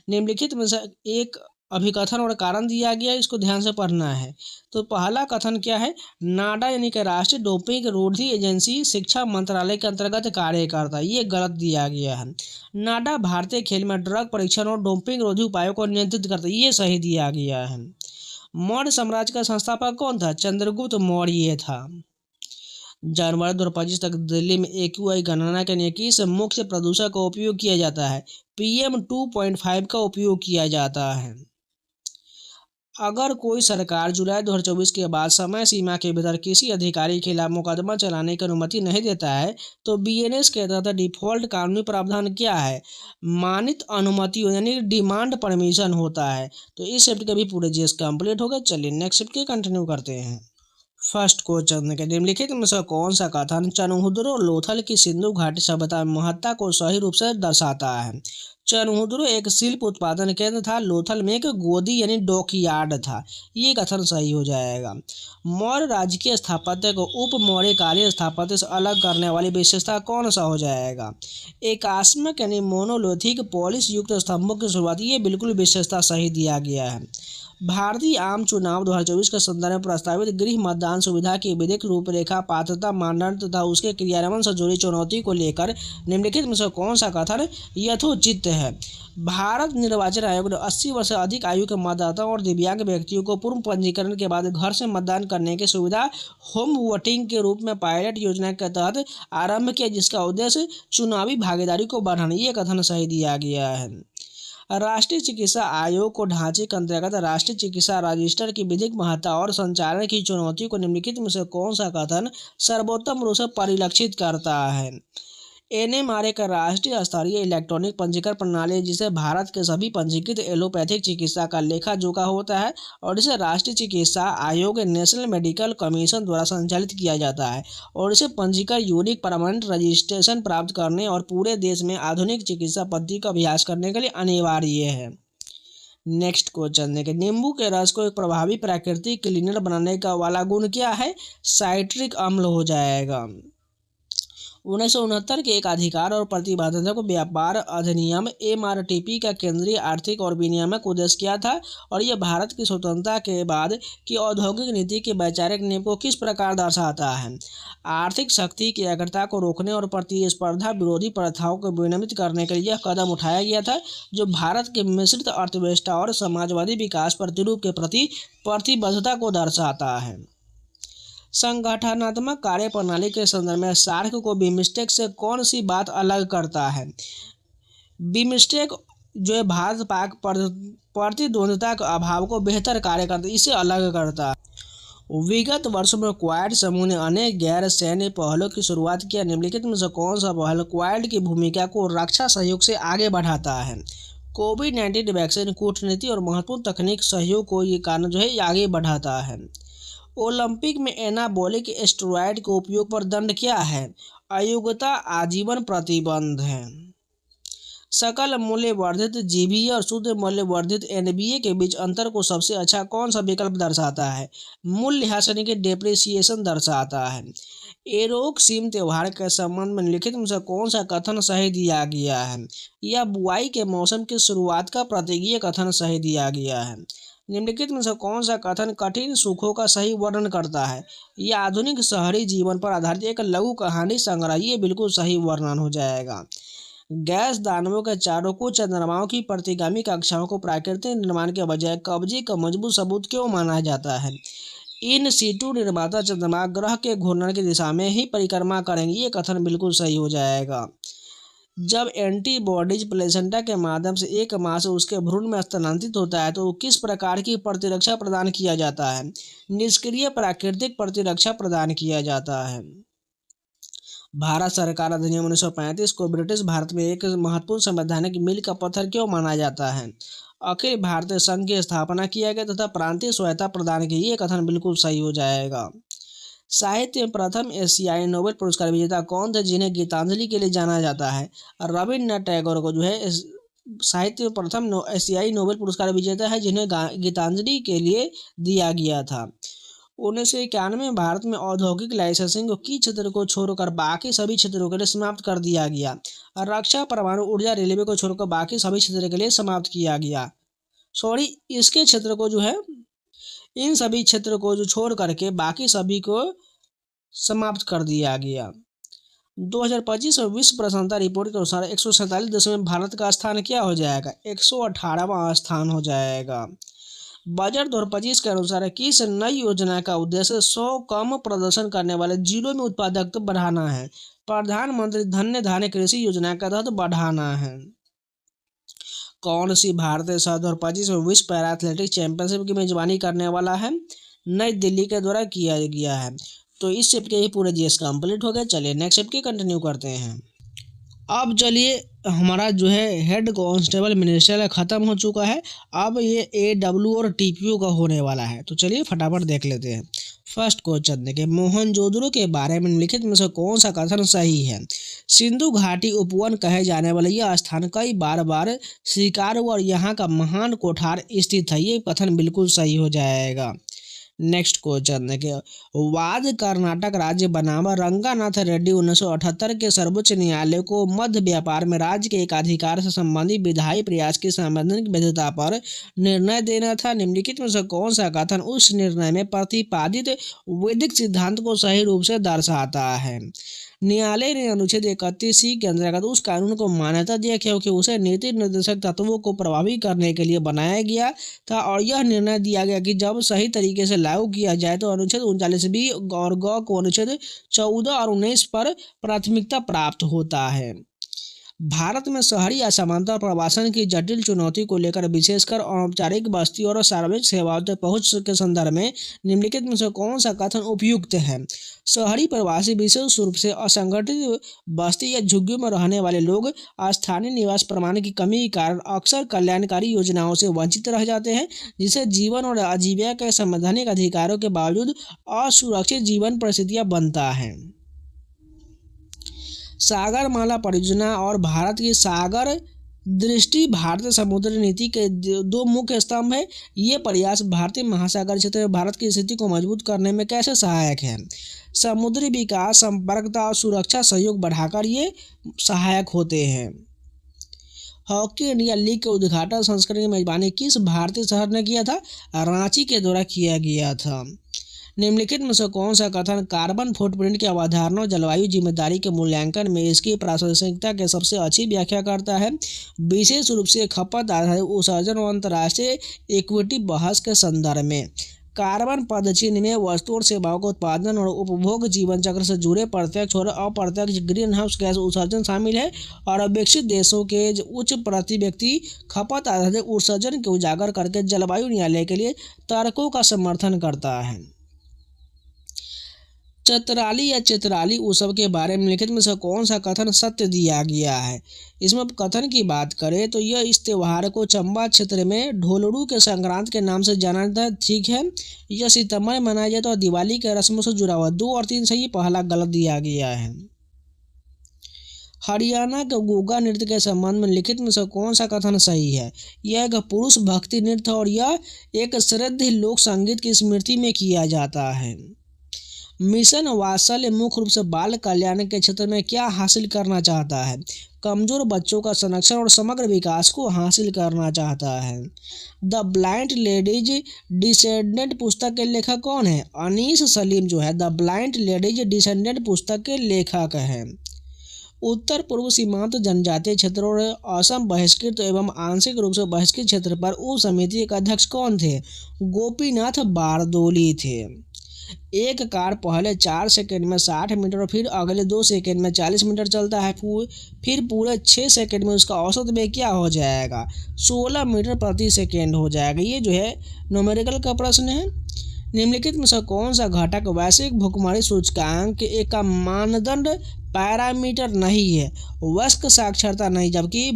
निम्नलिखित में से एक अभिकथन और कारण दिया गया, इसको ध्यान से पढ़ना है। तो पहला कथन क्या है? नाडा यानी कि राष्ट्रीय डोपिंग रोधी एजेंसी शिक्षा मंत्रालय के अंतर्गत कार्य करता है, ये गलत दिया गया है। नाडा भारतीय खेल में ड्रग परीक्षण और डोपिंग रोधी उपायों को नियंत्रित करता है, ये सही दिया गया है। मौर्य साम्राज्य का संस्थापक कौन था? चंद्रगुप्त मौर्य था। जनवरी 2025 तक दिल्ली में AQI गणना के लिए किस मुख्य प्रदूषक का उपयोग किया जाता है? PM 2.5 का उपयोग किया जाता है। अगर कोई सरकार जुलाई 2024 के बाद समय सीमा के भीतर किसी अधिकारी के खिलाफ मुकदमा चलाने की अनुमति नहीं देता है तो BNS के तहत डिफॉल्ट कानूनी प्रावधान क्या है? मानित अनुमति यानी डिमांड परमिशन होता है। तो इस शिफ्ट के भी पूरे जीएस कंप्लीट हो गए। चलिए नेक्स्ट शिफ्ट के कंटिन्यू करते हैं। फर्स्ट क्वेश्चन के निम्नलिखित में से कौन सा कथन चनहुद्रो लोथल की सिंधु घाटी सभ्यता में महत्ता को सही रूप से दर्शाता है? चनहुद्रो एक शिल्प उत्पादन केंद्र था, लोथल में एक गोदी यानी डॉकयार्ड था, ये कथन सही हो जाएगा। मौर्य राज्य के स्थापत्य को उप मौर्यकालीन स्थापत्य से अलग करने वाली विशेषता कौन सा हो जाएगा? एकास्मिक यानी मोनोलिथिक पॉलिश युक्त स्तंभों की शुरुआत, ये बिल्कुल विशेषता सही दिया गया है। भारतीय आम चुनाव 2024 के संदर्भ में प्रस्तावित गृह मतदान सुविधा की विधिक रूपरेखा, पात्रता मानदंड तथा उसके क्रियान्वयन से जुड़ी चुनौती को लेकर निम्नलिखित में से कौन सा कथन यथोचित है? भारत निर्वाचन आयोग ने 80 वर्ष से अधिक आयु के मतदाताओं और दिव्यांग व्यक्तियों को पूर्व पंजीकरण के बाद घर से मतदान करने की सुविधा होम वोटिंग के रूप में पायलट योजना के तहत आरंभ किया, जिसका उद्देश्य चुनावी भागीदारी को बढ़ाना, ये कथन सही दिया गया है। राष्ट्रीय चिकित्सा आयोग को ढांचे के अंतर्गत राष्ट्रीय चिकित्सा रजिस्टर की विधिक महत्ता और संचालन की चुनौती को निम्नलिखित में से कौन सा कथन सर्वोत्तम रूप से परिलक्षित करता है? NMRA का राष्ट्रीय स्तरीय इलेक्ट्रॉनिक पंजीकरण प्रणाली है, जिसे भारत के सभी पंजीकृत एलोपैथिक चिकित्सा का लेखा जोखा होता है और इसे राष्ट्रीय चिकित्सा आयोग नेशनल मेडिकल कमीशन द्वारा संचालित किया जाता है और इसे पंजीकरण यूनिक परमानेंट रजिस्ट्रेशन प्राप्त करने और पूरे देश में आधुनिक चिकित्सा पद्धति का अभ्यास करने के लिए अनिवार्य है। नेक्स्ट क्वेश्चन देखिए, नींबू के रस को एक प्रभावी प्राकृतिक क्लीनर बनाने का वाला गुण क्या है? साइट्रिक अम्ल हो जाएगा। 1969 के एक अधिकार और प्रतिबद्धता व्यापार अधिनियम MRTP का केंद्रीय आर्थिक और विनियामक उद्देश्य क्या था और यह भारत की स्वतंत्रता के बाद की औद्योगिक नीति के वैचारिक नींव को किस प्रकार दर्शाता है? आर्थिक शक्ति की एकाग्रता को रोकने और प्रतिस्पर्धा विरोधी प्रथाओं को विनियमित करने के लिए यह कदम उठाया गया था, जो भारत के मिश्रित अर्थव्यवस्था और समाजवादी विकास प्रतिरूप के प्रति प्रतिबद्धता को दर्शाता है। संगठनात्मक कार्यप्रणाली के संदर्भ में सार्क को बिमस्टेक से कौन सी बात अलग करता है? बिमस्टेक जो है भारत पाक प्रतिद्वंद्विता के अभाव को बेहतर कार्य करता है, इसे अलग करता है। विगत वर्षों में क्वाड समूह ने अनेक गैर सैन्य पहलों की शुरुआत किया, निम्नलिखित में से कौन सा पहल क्वाड की भूमिका को रक्षा सहयोग से आगे बढ़ाता है? कोविड-19 वैक्सीन, कूटनीति और महत्वपूर्ण तकनीक सहयोग को ये कारण जो है आगे बढ़ाता है। ओलंपिक में एनाबॉलिक स्टेरॉयड के उपयोग पर दंड क्या है? अयोग्यता आजीवन प्रतिबंध है। सकल मूल्य वर्धित GBA और शुद्ध मूल्य वर्धित NBA के बीच अंतर को सबसे अच्छा कौन सा विकल्प दर्शाता है? मूल्यह्रास यानी कि डेप्रिसिएशन दर्शाता है। एरोक सीम त्योहार के संबंध में लिखित में से कौन सा कथन सही दिया गया है? यह बुआई के मौसम की शुरुआत का प्रतीकीय कथन सही दिया गया है। निम्नलिखित में से कौन सा कथन कठिन सुखों का सही वर्णन करता है? यह आधुनिक शहरी जीवन पर आधारित एक लघु कहानी संग्रह, ये बिल्कुल सही वर्णन हो जाएगा। गैस दानवों के चारों को चंद्रमाओं की प्रतिगामी कक्षाओं को प्राकृतिक निर्माण के बजाय कब्जे का मजबूत सबूत क्यों माना जाता है? इन सीटू निर्माता चंद्रमा ग्रह के घूर्णन की दिशा में ही परिक्रमा करेंगे, ये कथन बिल्कुल सही हो जाएगा। जब एंटीबॉडीज प्लेसेंटा के माध्यम से एक माह से उसके भ्रूण में स्थानांतरित होता है तो किस प्रकार की प्रतिरक्षा प्रदान किया जाता है? निष्क्रिय प्राकृतिक प्रतिरक्षा प्रदान किया जाता है। भारत सरकार अधिनियम 1935 को ब्रिटिश भारत में एक महत्वपूर्ण संवैधानिक मील का पत्थर क्यों माना जाता है? अखिल भारतीय संघ की स्थापना किया गया तथा प्रांतीय स्वायत्तता प्रदान की, ये कथन बिल्कुल सही हो जाएगा। साहित्य में प्रथम एशियाई नोबेल पुरस्कार विजेता कौन थे जिन्हें गीतांजलि के लिए जाना जाता है? रविन्द्रनाथ टैगोर को जो है साहित्य में प्रथम एशियाई नोबेल पुरस्कार विजेता है जिन्हें गीतांजलि के लिए दिया गया था। 1991 में भारत में औद्योगिक लाइसेंसिंग की क्षेत्र को छोड़कर बाकी सभी क्षेत्रों के लिए समाप्त कर दिया गया। रक्षा, परमाणु ऊर्जा, रेलवे को छोड़कर बाकी सभी क्षेत्र के लिए समाप्त किया गया। इसके क्षेत्र को जो है इन सभी क्षेत्र को जो छोड़ करके बाकी सभी को समाप्त कर दिया गया। 2025 विश्व प्रसन्नता रिपोर्ट के अनुसार 147 देशों में भारत का स्थान क्या हो जाएगा? 118वां स्थान हो जाएगा। बजट 2025 के अनुसार किस नई योजना का उद्देश्य 100 कम प्रदर्शन करने वाले जिलों में उत्पादकता बढ़ाना है? प्रधानमंत्री धन्य धान्य कृषि योजना का तहत बढ़ाना है। कौन सी भारतीय साल 2025 में विश्व पैरा एथलेटिक्स चैंपियनशिप की मेजबानी करने वाला है? नई दिल्ली के द्वारा किया गया है। तो इस शिफ्ट के ही पूरे जीएस कंप्लीट हो गए। चलिए नेक्स्ट शिफ्ट की कंटिन्यू करते हैं। अब चलिए हमारा जो है हेड कांस्टेबल मिनिस्ट्रियल ख़त्म हो चुका है। अब ये AW और TPO का होने वाला है। तो चलिए फटाफट देख लेते हैं। फर्स्ट क्वेश्चन देखिए, मोहनजोदड़ो के बारे में निम्नलिखित में से कौन सा कथन सही है? सिंधु घाटी उपवन कहे जाने वाला यह स्थान कई बार स्वीकार हुआ और यहाँ का महान कोठार स्थित है। ये कथन बिल्कुल सही हो जाएगा। नेक्स्ट क्वेश्चन देखिए, वाद कर्नाटक राज्य बनाम रंगानाथ रेड्डी 1978 के सर्वोच्च न्यायालय को मध्य व्यापार में राज्य के एकाधिकार से संबंधित विधायी प्रयास की संवैधानिक वैधता पर निर्णय देना था। निम्नलिखित में से कौन सा कथन उस निर्णय में प्रतिपादित वैदिक सिद्धांत को सही रूप से दर्शाता है? न्यायालय ने अनुच्छेद 31C के अंतर्गत उस कानून को मान्यता दिया क्योंकि उसे नीति निर्देशक तत्वों को प्रभावी करने के लिए बनाया गया था और यह निर्णय दिया गया कि जब सही तरीके से लागू किया जाए तो अनुच्छेद 39B और ग को अनुच्छेद 14 और 19 पर प्राथमिकता प्राप्त होता है। भारत में शहरी असमानता और प्रवासन की जटिल चुनौती को लेकर विशेषकर औपचारिक बस्ती और सार्वजनिक सेवाओं तक पहुंच के संदर्भ में निम्नलिखित में से कौन सा कथन उपयुक्त है? शहरी प्रवासी विशेष रूप से असंगठित बस्ती या झुग्गियों में रहने वाले लोग स्थानीय निवास प्रमाण की कमी के कारण अक्सर कल्याणकारी योजनाओं से वंचित रह जाते हैं, जिससे जीवन और आजीविका के संवैधानिक अधिकारों के बावजूद असुरक्षित जीवन परिस्थितियां बनता है। सागरमाला परियोजना और भारत की सागर दृष्टि भारतीय समुद्री नीति के दो मुख्य स्तंभ है। ये प्रयास भारतीय महासागर क्षेत्र में भारत की स्थिति को मजबूत करने में कैसे सहायक है? समुद्री विकास, संपर्कता और सुरक्षा सहयोग बढ़ाकर ये सहायक होते हैं। हॉकी इंडिया लीग के उद्घाटन संस्करण की मेजबानी किस भारतीय शहर ने किया था? रांची के द्वारा किया गया था। निम्नलिखित में से कौन सा कथन कार्बन फुटप्रिंट की अवधारणा और जलवायु जिम्मेदारी के मूल्यांकन में इसकी प्रासंगिकता के सबसे अच्छी व्याख्या करता है? विशेष रूप से खपत आधारित उत्सर्जन और अंतर्राष्ट्रीय इक्विटी बहस के संदर्भ में। कार्बन पदचिह्न में वस्तु और सेवाओं का उत्पादन और उपभोग जीवन चक्र से जुड़े प्रत्यक्ष और अप्रत्यक्ष ग्रीन हाउस गैस उत्सर्जन शामिल है और विकसित देशों के उच्च प्रति व्यक्ति खपत आधारित उत्सर्जन के उजागर करके जलवायु न्यायालय के लिए तर्कों का समर्थन करता है। चतराली या चित्राली उत्सव के बारे में निम्नलिखित में से कौन सा कथन सत्य दिया गया है? इसमें कथन की बात करें तो यह इस त्योहार को चंबा क्षेत्र में ढोलड़ू के संक्रांत के नाम से जाना जाता है। ठीक है, यह सितंबर में मनाया जाता है और दिवाली के रस्मों से जुड़ा हुआ। 2 और 3 सही, पहला गलत दिया गया है। हरियाणा के गोगा नृत्य के संबंध में लिखित में से कौन सा कथन सही है? यह एक पुरुष भक्ति नृत्य और यह एक श्रद्धेय लोक संगीत की स्मृति में किया जाता है। मिशन वात्सल्य मुख्य रूप से बाल कल्याण के क्षेत्र में क्या हासिल करना चाहता है? कमजोर बच्चों का संरक्षण और समग्र विकास को हासिल करना चाहता है। द ब्लाइंड लेडीज डिसेंडेंट पुस्तक के लेखक कौन है? अनीस सलीम जो है द ब्लाइंड लेडीज डिसेंडेंट पुस्तक के लेखक हैं। उत्तर पूर्व सीमांत जनजातीय क्षेत्रों और असम बहिष्कृत एवं आंशिक रूप से बहिष्कृत क्षेत्र पर उप समिति के अध्यक्ष कौन थे? गोपीनाथ बारदोली थे। एक कार पहले 4 सेकंड में 60 मीटर और फिर अगले 2 सेकंड में 40 मीटर चलता है, फिर पूरे 6 सेकंड में उसका औसत वेग क्या हो जाएगा? 16 मीटर प्रति सेकंड हो जाएगा। ये जो है न्यूमेरिकल का प्रश्न है। निम्नलिखित में से कौन सा घटक वैश्विक भुखमरी सूचकांक एक का मानदंड पैरामीटर नहीं है, वयस्क साक्षरता नहीं, जबकि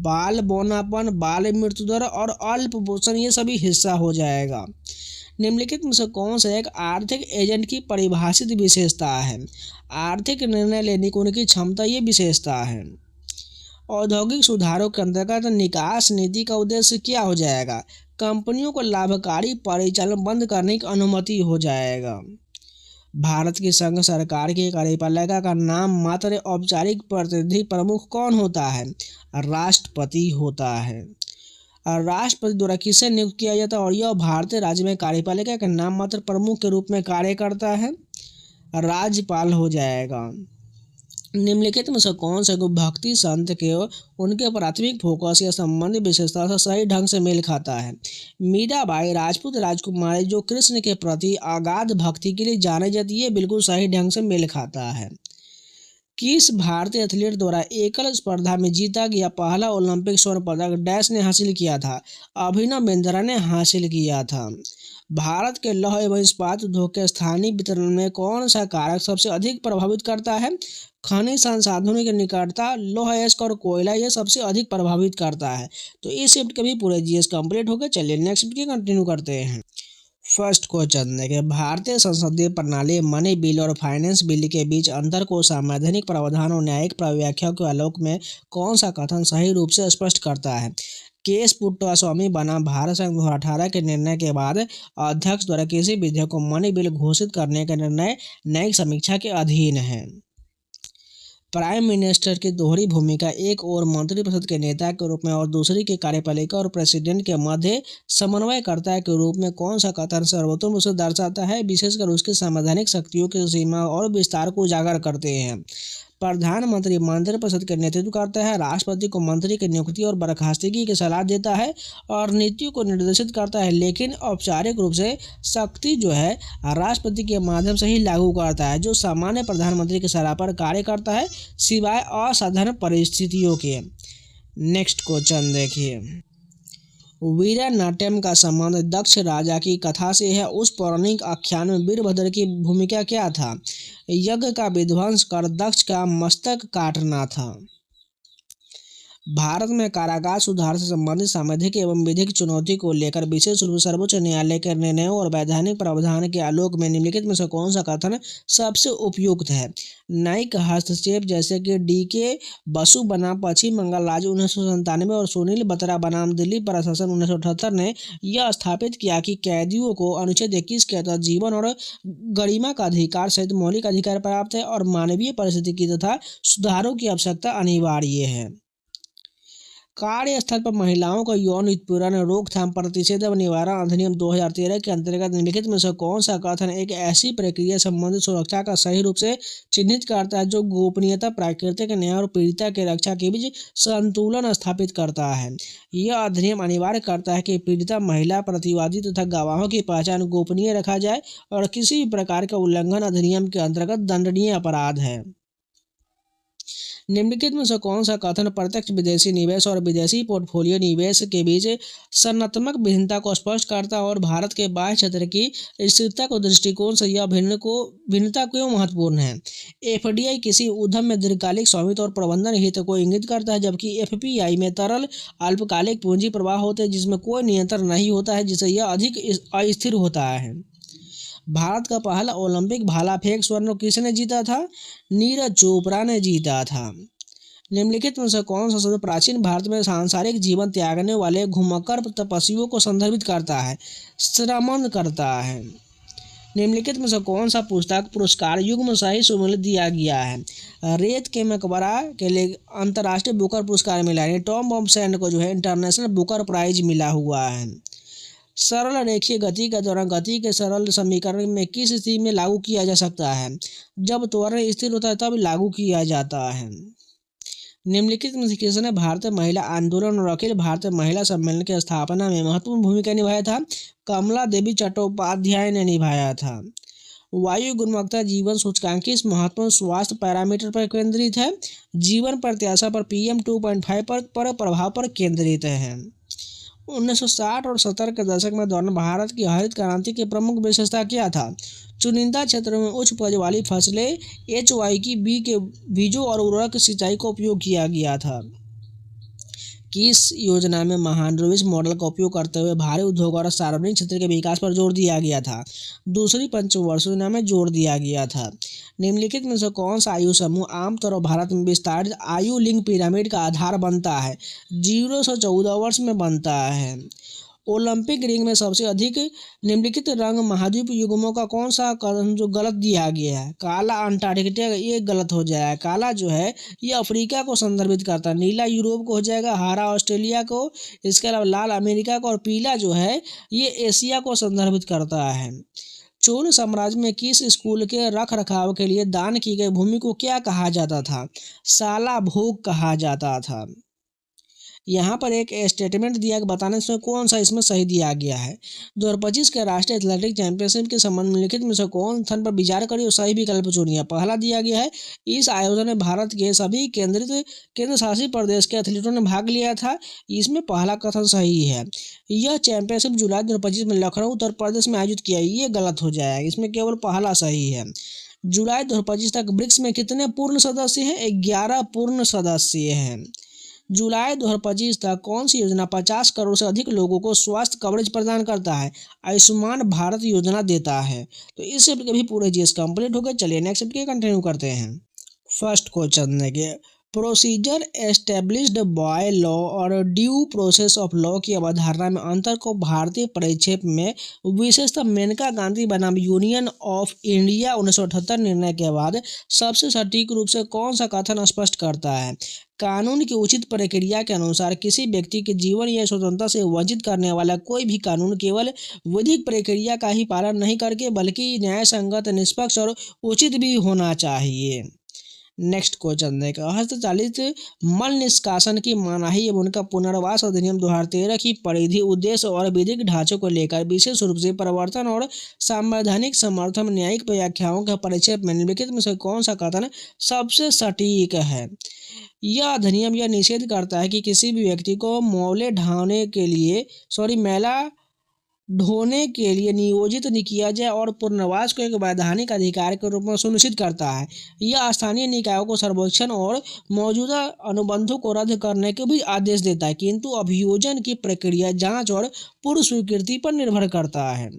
बाल बौनापन, बाल मृत्यु दर और अल्प पोषण ये सभी हिस्सा हो जाएगा। निम्नलिखित में से कौन सा एक आर्थिक एजेंट की परिभाषित विशेषता है? आर्थिक निर्णय लेने की उनकी क्षमता ये विशेषता है। औद्योगिक सुधारों के अंतर्गत निकास नीति का उद्देश्य क्या हो जाएगा? कंपनियों को लाभकारी परिचालन बंद करने की अनुमति हो जाएगा। भारत की संघ सरकार की कार्यपालिका का नाम मात्र औपचारिक प्रतिनिधि प्रमुख कौन होता है? राष्ट्रपति होता है। और राष्ट्रपति द्वारा किसे नियुक्त किया जाता है और यह भारतीय राज्य में कार्यपालिका के नाम मात्र प्रमुख के रूप में कार्य करता है? राज्यपाल हो जाएगा। निम्नलिखित में से कौन सा भक्ति संत के उनके प्राथमिक फोकस या संबंधित विशेषता से सही ढंग से मेल खाता है? मीराबाई राजपूत राजकुमारी जो कृष्ण के प्रति अगाध भक्ति के लिए जाने जाती है, बिल्कुल सही ढंग से मेल खाता है। किस भारतीय एथलीट द्वारा एकल स्पर्धा में जीता गया पहला ओलंपिक स्वर्ण पदक डैश ने हासिल किया था? अभिनव बिंद्रा ने हासिल किया था। भारत के लौह एवं इस्पात उद्योग के स्थानीय वितरण में कौन सा कारक सबसे अधिक प्रभावित करता है? खनिज संसाधनों की निकटता, लौह अयस्क और कोयला ये सबसे अधिक प्रभावित करता है। तो इस शिफ्ट के भी पूरे जीएस कंप्लीट हो गए। चलिए नेक्स्ट शिफ्ट की कंटिन्यू करते हैं। फर्स्ट क्वेश्चन देखिए, भारतीय संसदीय प्रणाली मनी बिल और फाइनेंस बिल के बीच अंतर को संवैधानिक प्रावधान और न्यायिक व्याख्या के आलोक में कौन सा कथन सही रूप से स्पष्ट करता है? केस पुट्टास्वामी बनाम भारत संघ 2018 के निर्णय के बाद अध्यक्ष द्वारा किसी विधेयक को मनी बिल घोषित करने का निर्णय न्यायिक समीक्षा के अधीन है। प्राइम मिनिस्टर की दोहरी भूमिका, एक और मंत्रिपरिषद के नेता के रूप में और दूसरी की कार्यपालिका और प्रेसिडेंट के मध्य समन्वयकर्ता के रूप में कौन सा कथन सर्वोत्तम रूप से दर्शाता है? विशेषकर उसकी संवैधानिक शक्तियों की सीमा और विस्तार को उजागर करते हैं। प्रधानमंत्री मंत्रिपरिषद का नेतृत्व करता है, राष्ट्रपति को मंत्री की नियुक्ति और बर्खास्तगी की सलाह देता है और नीतियों को निर्देशित करता है, लेकिन औपचारिक रूप से शक्ति जो है राष्ट्रपति के माध्यम से ही लागू करता है, जो सामान्य प्रधानमंत्री की सलाह पर कार्य करता है सिवाय असाधारण परिस्थितियों के। नेक्स्ट क्वेश्चन देखिए, वीरनाट्यम का संबंध दक्ष राजा की कथा से है। उस पौराणिक आख्यान में वीरभद्र की भूमिका क्या था? यज्ञ का विध्वंस कर दक्ष का मस्तक काटना था। भारत में कारागार सुधार से संबंधित सांविधिक एवं विधिक चुनौती को लेकर विशेष रूप से सर्वोच्च न्यायालय के निर्णयों और वैधानिक प्रावधान के आलोक में निम्नलिखित में से कौन सा कथन सबसे उपयुक्त है? न्यायिक हस्तक्षेप जैसे कि डी.के. बसु बनाम पश्चिम बंगाल राज्य 1997 और सुनील बत्रा बनाम दिल्ली प्रशासन 1978 ने यह स्थापित किया कि कैदियों को अनुच्छेद 21 के तहत जीवन और गरिमा का अधिकार सहित मौलिक अधिकार प्राप्त है और मानवीय परिस्थिति तथा सुधारों की आवश्यकता अनिवार्य है। कार्यस्थल पर महिलाओं को यौन उत्पीड़न रोकथाम प्रतिषेध एवं निवारण अधिनियम 2013 के अंतर्गत निम्नलिखित में से कौन सा कथन एक ऐसी प्रक्रिया संबंधित सुरक्षा का सही रूप से चिन्हित करता है जो गोपनीयता, प्राकृतिक न्याय और पीड़िता की रक्षा के बीच संतुलन स्थापित करता है? यह अधिनियम अनिवार्य करता है कि पीड़िता, महिला, प्रतिवादी तथा गवाहों की पहचान गोपनीय रखा जाए और किसी भी प्रकार का उल्लंघन अधिनियम के अंतर्गत दंडनीय अपराध है। निम्नलिखित में से कौन सा कथन प्रत्यक्ष विदेशी निवेश और विदेशी पोर्टफोलियो निवेश के बीच संरचनात्मक भिन्नता को स्पष्ट करता है और भारत के बाह्य क्षेत्र की स्थिरता को दृष्टिकोण से यह भिन्नता क्यों महत्वपूर्ण है? एफडीआई किसी उद्यम में दीर्घकालिक स्वामित्व और प्रबंधन हित को इंगित करता है, जबकि एफपीआई में तरल अल्पकालिक पूंजी प्रवाह होते हैं जिसमें कोई नियंत्रण नहीं होता है, जिससे यह अधिक अस्थिर होता है। भारत का पहला ओलंपिक भाला फेंक स्वर्ण किसने जीता था? नीरज चोपड़ा ने जीता था। निम्नलिखित में से कौन सा शब्द प्राचीन भारत में सांसारिक जीवन त्यागने वाले घुमक्कड़ तपस्वियों को संदर्भित करता है? श्रमण करता है। निम्नलिखित में से कौन सा पुस्तक पुरस्कार युग्म सही सुमेलित दिया गया है? रेत के मकबरा के लिए अंतर्राष्ट्रीय बुकर पुरस्कार मिला है। टॉम ऑफ सैंड को जो है इंटरनेशनल बुकर प्राइज मिला हुआ है। सरल रेखीय गति के दौरान गति के सरल समीकरण में किस स्थिति में लागू किया जा सकता है? जब त्वरण स्थिर होता है तब लागू किया जाता है। निम्नलिखित में से किसने भारतीय महिला आंदोलन और अखिल भारतीय महिला सम्मेलन की स्थापना में महत्वपूर्ण भूमिका निभाया था? कमला देवी चट्टोपाध्याय ने निभाया था। वायु गुणवत्ता जीवन सूचकांक किस महत्वपूर्ण स्वास्थ्य पैरामीटर पर केंद्रित है? जीवन प्रत्याशा पर PM 2.5 पर प्रभाव पर केंद्रित है। 1960 और 70 के दशक में दौरान भारत की हरित क्रांति की प्रमुख विशेषता क्या था? चुनिंदा क्षेत्रों में उच्च उपज वाली फसलें, HYB के बीजों और उर्वरक सिंचाई का उपयोग किया गया था। किस योजना में महालनोबिस मॉडल का उपयोग करते हुए भारी उद्योग और सार्वजनिक क्षेत्र के विकास पर जोर दिया गया था? दूसरी पंचवर्षीय योजना में जोर दिया गया था। निम्नलिखित में से कौन सा आयु समूह आमतौर पर भारत में विस्तारित आयु लिंग पिरामिड का आधार बनता है? 0 से 14 वर्ष में बनता है। ओलंपिक रिंग में सबसे अधिक निम्नलिखित रंग महाद्वीप युग्मों का कौन सा कदम जो गलत दिया गया है? काला अंटार्कटिका, ये गलत हो जाएगा। काला जो है ये अफ्रीका को संदर्भित करता है, नीला यूरोप को हो जाएगा, हरा ऑस्ट्रेलिया को, इसके अलावा लाल अमेरिका को और पीला जो है ये एशिया को संदर्भित करता है। चोल साम्राज्य में किस स्कूल के रख रखाव के लिए दान की गई भूमि को क्या कहा जाता था? साला भोग कहा जाता था। यहाँ पर एक स्टेटमेंट दिया बताने से कौन सा इसमें सही दिया गया है? 2025 के राष्ट्रीय एथलेटिक चैंपियनशिप के संबंध में लिखित में से कौन स्थान पर विचार करिए और सही विकल्प चुनिए। पहला दिया गया है, इस आयोजन में भारत के सभी केंद्र शासित प्रदेश के एथलीटों ने भाग लिया था। इसमें पहला कथन सही है। यह चैंपियनशिप जुलाई 2025 में लखनऊ उत्तर प्रदेश में आयोजित किया, ये गलत हो जाएगा। इसमें केवल पहला सही है। जुलाई 2025 तक ब्रिक्स में कितने पूर्ण सदस्य हैं? 11 पूर्ण सदस्य हैं। जुलाई 2025 तक कौन सी योजना 50 करोड़ से अधिक लोगों को स्वास्थ्य कवरेज प्रदान करता है? आयुष्मान भारत योजना देता है। तो इस चैप्टर के भी पूरे जीएस कंप्लीट हो गए। चलिए नेक्स्ट चैप्टर कंटिन्यू करते हैं। फर्स्ट क्वेश्चन देखिए, प्रोसीजर एस्टेब्लिश्ड बाय लॉ और ड्यू प्रोसेस ऑफ लॉ की अवधारणा में अंतर को भारतीय परिप्रेक्ष्य में विशेषतः मेनका गांधी बनाम यूनियन ऑफ इंडिया 1978 निर्णय के बाद सबसे सटीक रूप से कौन सा कथन स्पष्ट करता है? कानून की उचित प्रक्रिया के अनुसार किसी व्यक्ति के जीवन या स्वतंत्रता से वंचित करने वाला कोई भी कानून केवल विधिक प्रक्रिया का ही पालन नहीं करके बल्कि न्याय संगत, निष्पक्ष और उचित भी होना चाहिए। नेक्स्ट क्वेश्चन देखा, हस्तचालित मल निष्कासन की मनाही एवं उनका पुनर्वास अधिनियम 2013 की परिधि, उद्देश्य और विधिक ढांचों को लेकर विशेष रूप से प्रवर्तन और संवैधानिक समर्थन न्यायिक व्याख्याओं के परिचय में निम्नलिखित में से कौन सा कथन सबसे सटीक है? यह अधिनियम यह निषेध करता है कि किसी भी व्यक्ति को मैला ढोने के लिए नियोजित नहीं किया जाए और पुनर्वास को एक वैधानिक अधिकार के रूप में सुनिश्चित करता है। यह स्थानीय निकायों को सर्वेक्षण और मौजूदा अनुबंधों को रद्द करने के भी आदेश देता है, किंतु अभियोजन की प्रक्रिया जांच और पूर्व स्वीकृति पर निर्भर करता है।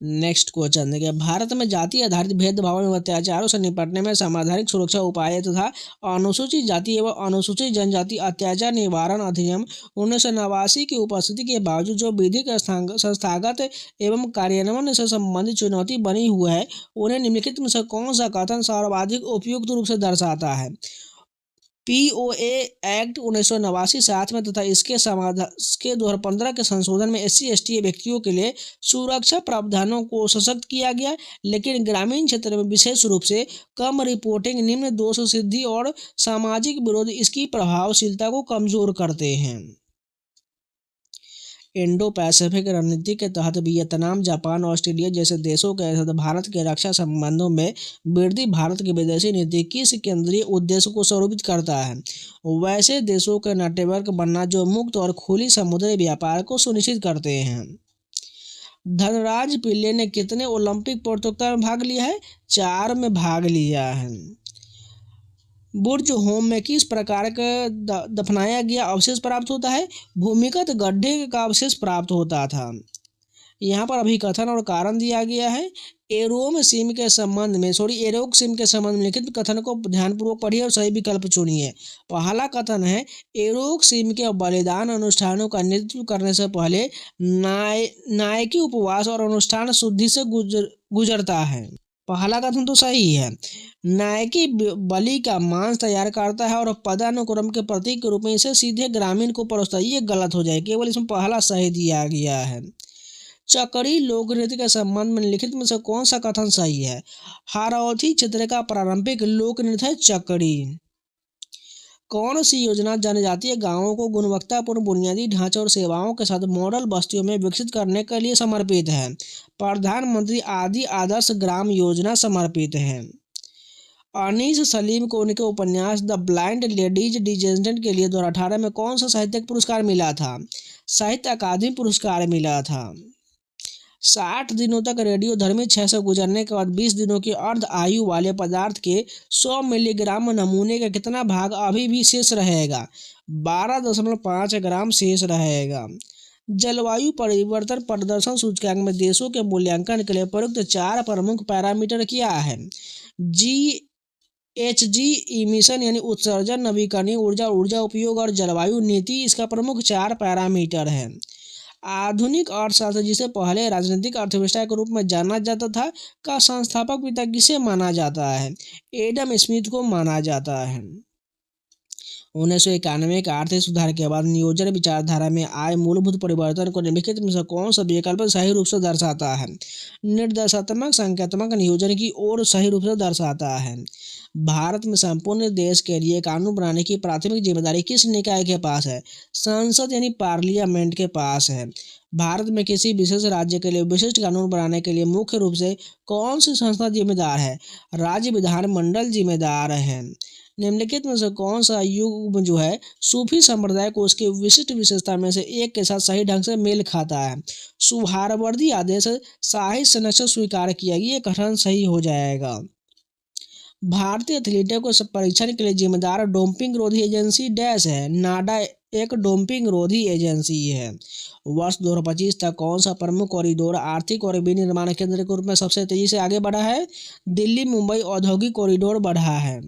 नेक्स्ट क्वेश्चन देखिए, भारत में जाति आधारित भेदभाव एवं अत्याचारों से निपटने में सामाजिक सुरक्षा उपाय तथा अनुसूचित जाति एवं अनुसूचित जनजाति अत्याचार निवारण अधिनियम 1989 की उपस्थिति के बावजूद जो विधिक संस्थागत एवं कार्यान्वयन से संबंधित चुनौती बनी हुई है, उन्हें निम्नलिखित में से कौन सा कथन सर्वाधिक उपयुक्त रूप से दर्शाता है? POA एक्ट 1989 साथ में तथा इसके 2015 के संशोधन में SC/ST व्यक्तियों के लिए सुरक्षा प्रावधानों को सशक्त किया गया, लेकिन ग्रामीण क्षेत्र में विशेष रूप से कम रिपोर्टिंग, निम्न दोष सिद्धि और सामाजिक विरोध इसकी प्रभावशीलता को कमजोर करते हैं। इंडो पैसिफिक रणनीति के तहत वियतनाम, जापान, ऑस्ट्रेलिया जैसे देशों के साथ भारत के रक्षा संबंधों में वृद्धि भारत की विदेशी नीति किस केंद्रीय उद्देश्य को स्वरूपित करता है? वैसे देशों के नेटवर्क बनना जो मुक्त और खुली समुद्री व्यापार को सुनिश्चित करते हैं। धनराज पिल्ले ने कितने ओलंपिक प्रतियोगिता में भाग लिया है? 4 में भाग लिया है। बुर्ज होम में किस प्रकार का दफनाया गया अवशेष प्राप्त होता है? भूमिगत गड्ढे का अवशेष प्राप्त होता था। यहाँ पर अभिकथन और कारण दिया गया है। एरोक्सिम के संबंध में लिखित कथन को ध्यानपूर्वक पढ़िए और सही विकल्प चुनिए। पहला कथन है, एरोक्सिम के बलिदान अनुष्ठानों का नेतृत्व करने से पहले नायकी उपवास और अनुष्ठान शुद्धि से गुजरता है। पहला कथन तो सही है। नायकी बलि का मांस तैयार करता है और पदानुक्रम के प्रतीक के रूप में इसे सीधे ग्रामीण को परोसता है, ये गलत हो जाए, केवल इसमें पहला सही दिया गया है। चकड़ी लोक नृत्य के संबंध में लिखित में से कौन सा कथन सही है? हारौती क्षेत्र का पारंपरिक लोक नृत्य है चकड़ी। कौन सी योजना जनजातीय गांवों को गुणवत्तापूर्ण बुनियादी ढांचे और सेवाओं के साथ मॉडल बस्तियों में विकसित करने के लिए समर्पित है? प्रधानमंत्री आदि आदर्श ग्राम योजना समर्पित है। अनीस सलीम को उनके उपन्यास द ब्लाइंड लेडीज डिजेंडेंट के लिए 2018 में कौन सा साहित्यिक पुरस्कार मिला था? साहित्य अकादमी पुरस्कार मिला था। 60 दिनों तक रेडियोधर्मी क्षय से गुजरने के बाद 20 दिनों की अर्ध आयु वाले पदार्थ के 100 मिलीग्राम नमूने का कितना भाग अभी भी शेष रहेगा? 12.5 ग्राम शेष रहेगा। जलवायु परिवर्तन प्रदर्शन सूचकांक में देशों के मूल्यांकन के लिए प्रयुक्त 4 प्रमुख पैरामीटर क्या है? GHG इमिशन यानी उत्सर्जन, नवीकरणीय ऊर्जा, ऊर्जा उपयोग और जलवायु नीति इसका प्रमुख 4 पैरामीटर है। आधुनिक अर्थशास्त्र, जिसे पहले राजनीतिक अर्थव्यवस्था के रूप में जाना जाता था, का संस्थापक पिता किसे माना जाता है? एडम स्मिथ को माना जाता है। 1991 के आर्थिक सुधार के बाद नियोजन विचारधारा में आए मूलभूत परिवर्तन को निम्नलिखित में से कौन सा विकल्प सही रूप से दर्शाता है? निर्देशात्मक संख्यात्मक नियोजन की ओर सही रूप से दर्शाता है। भारत में संपूर्ण देश के लिए कानून बनाने की प्राथमिक जिम्मेदारी किस निकाय के पास है? संसद यानी पार्लियामेंट के पास है। भारत में किसी विशेष राज्य के लिए विशिष्ट कानून बनाने के लिए मुख्य रूप से कौन सी संस्था जिम्मेदार है? राज्य विधानमंडल जिम्मेदार है। निम्नलिखित में से कौन सा युग जो है सूफी संप्रदाय को उसकी विशिष्ट विशेषता में से एक के साथ सही ढंग से मेल खाता है? सुहारवर्दी आदेश शाही सनक से स्वीकार किया गया, ये कथन सही हो जाएगा। भारतीय एथलीटों को परीक्षण के लिए जिम्मेदार डोपिंग रोधी एजेंसी डैश है। नाडा एक डोपिंग रोधी एजेंसी है। वर्ष 2025 तक कौन सा प्रमुख कॉरिडोर आर्थिक और विनिर्माण केंद्र के रूप में सबसे तेजी से आगे बढ़ा है? दिल्ली मुंबई औद्योगिक कॉरिडोर बढ़ा है।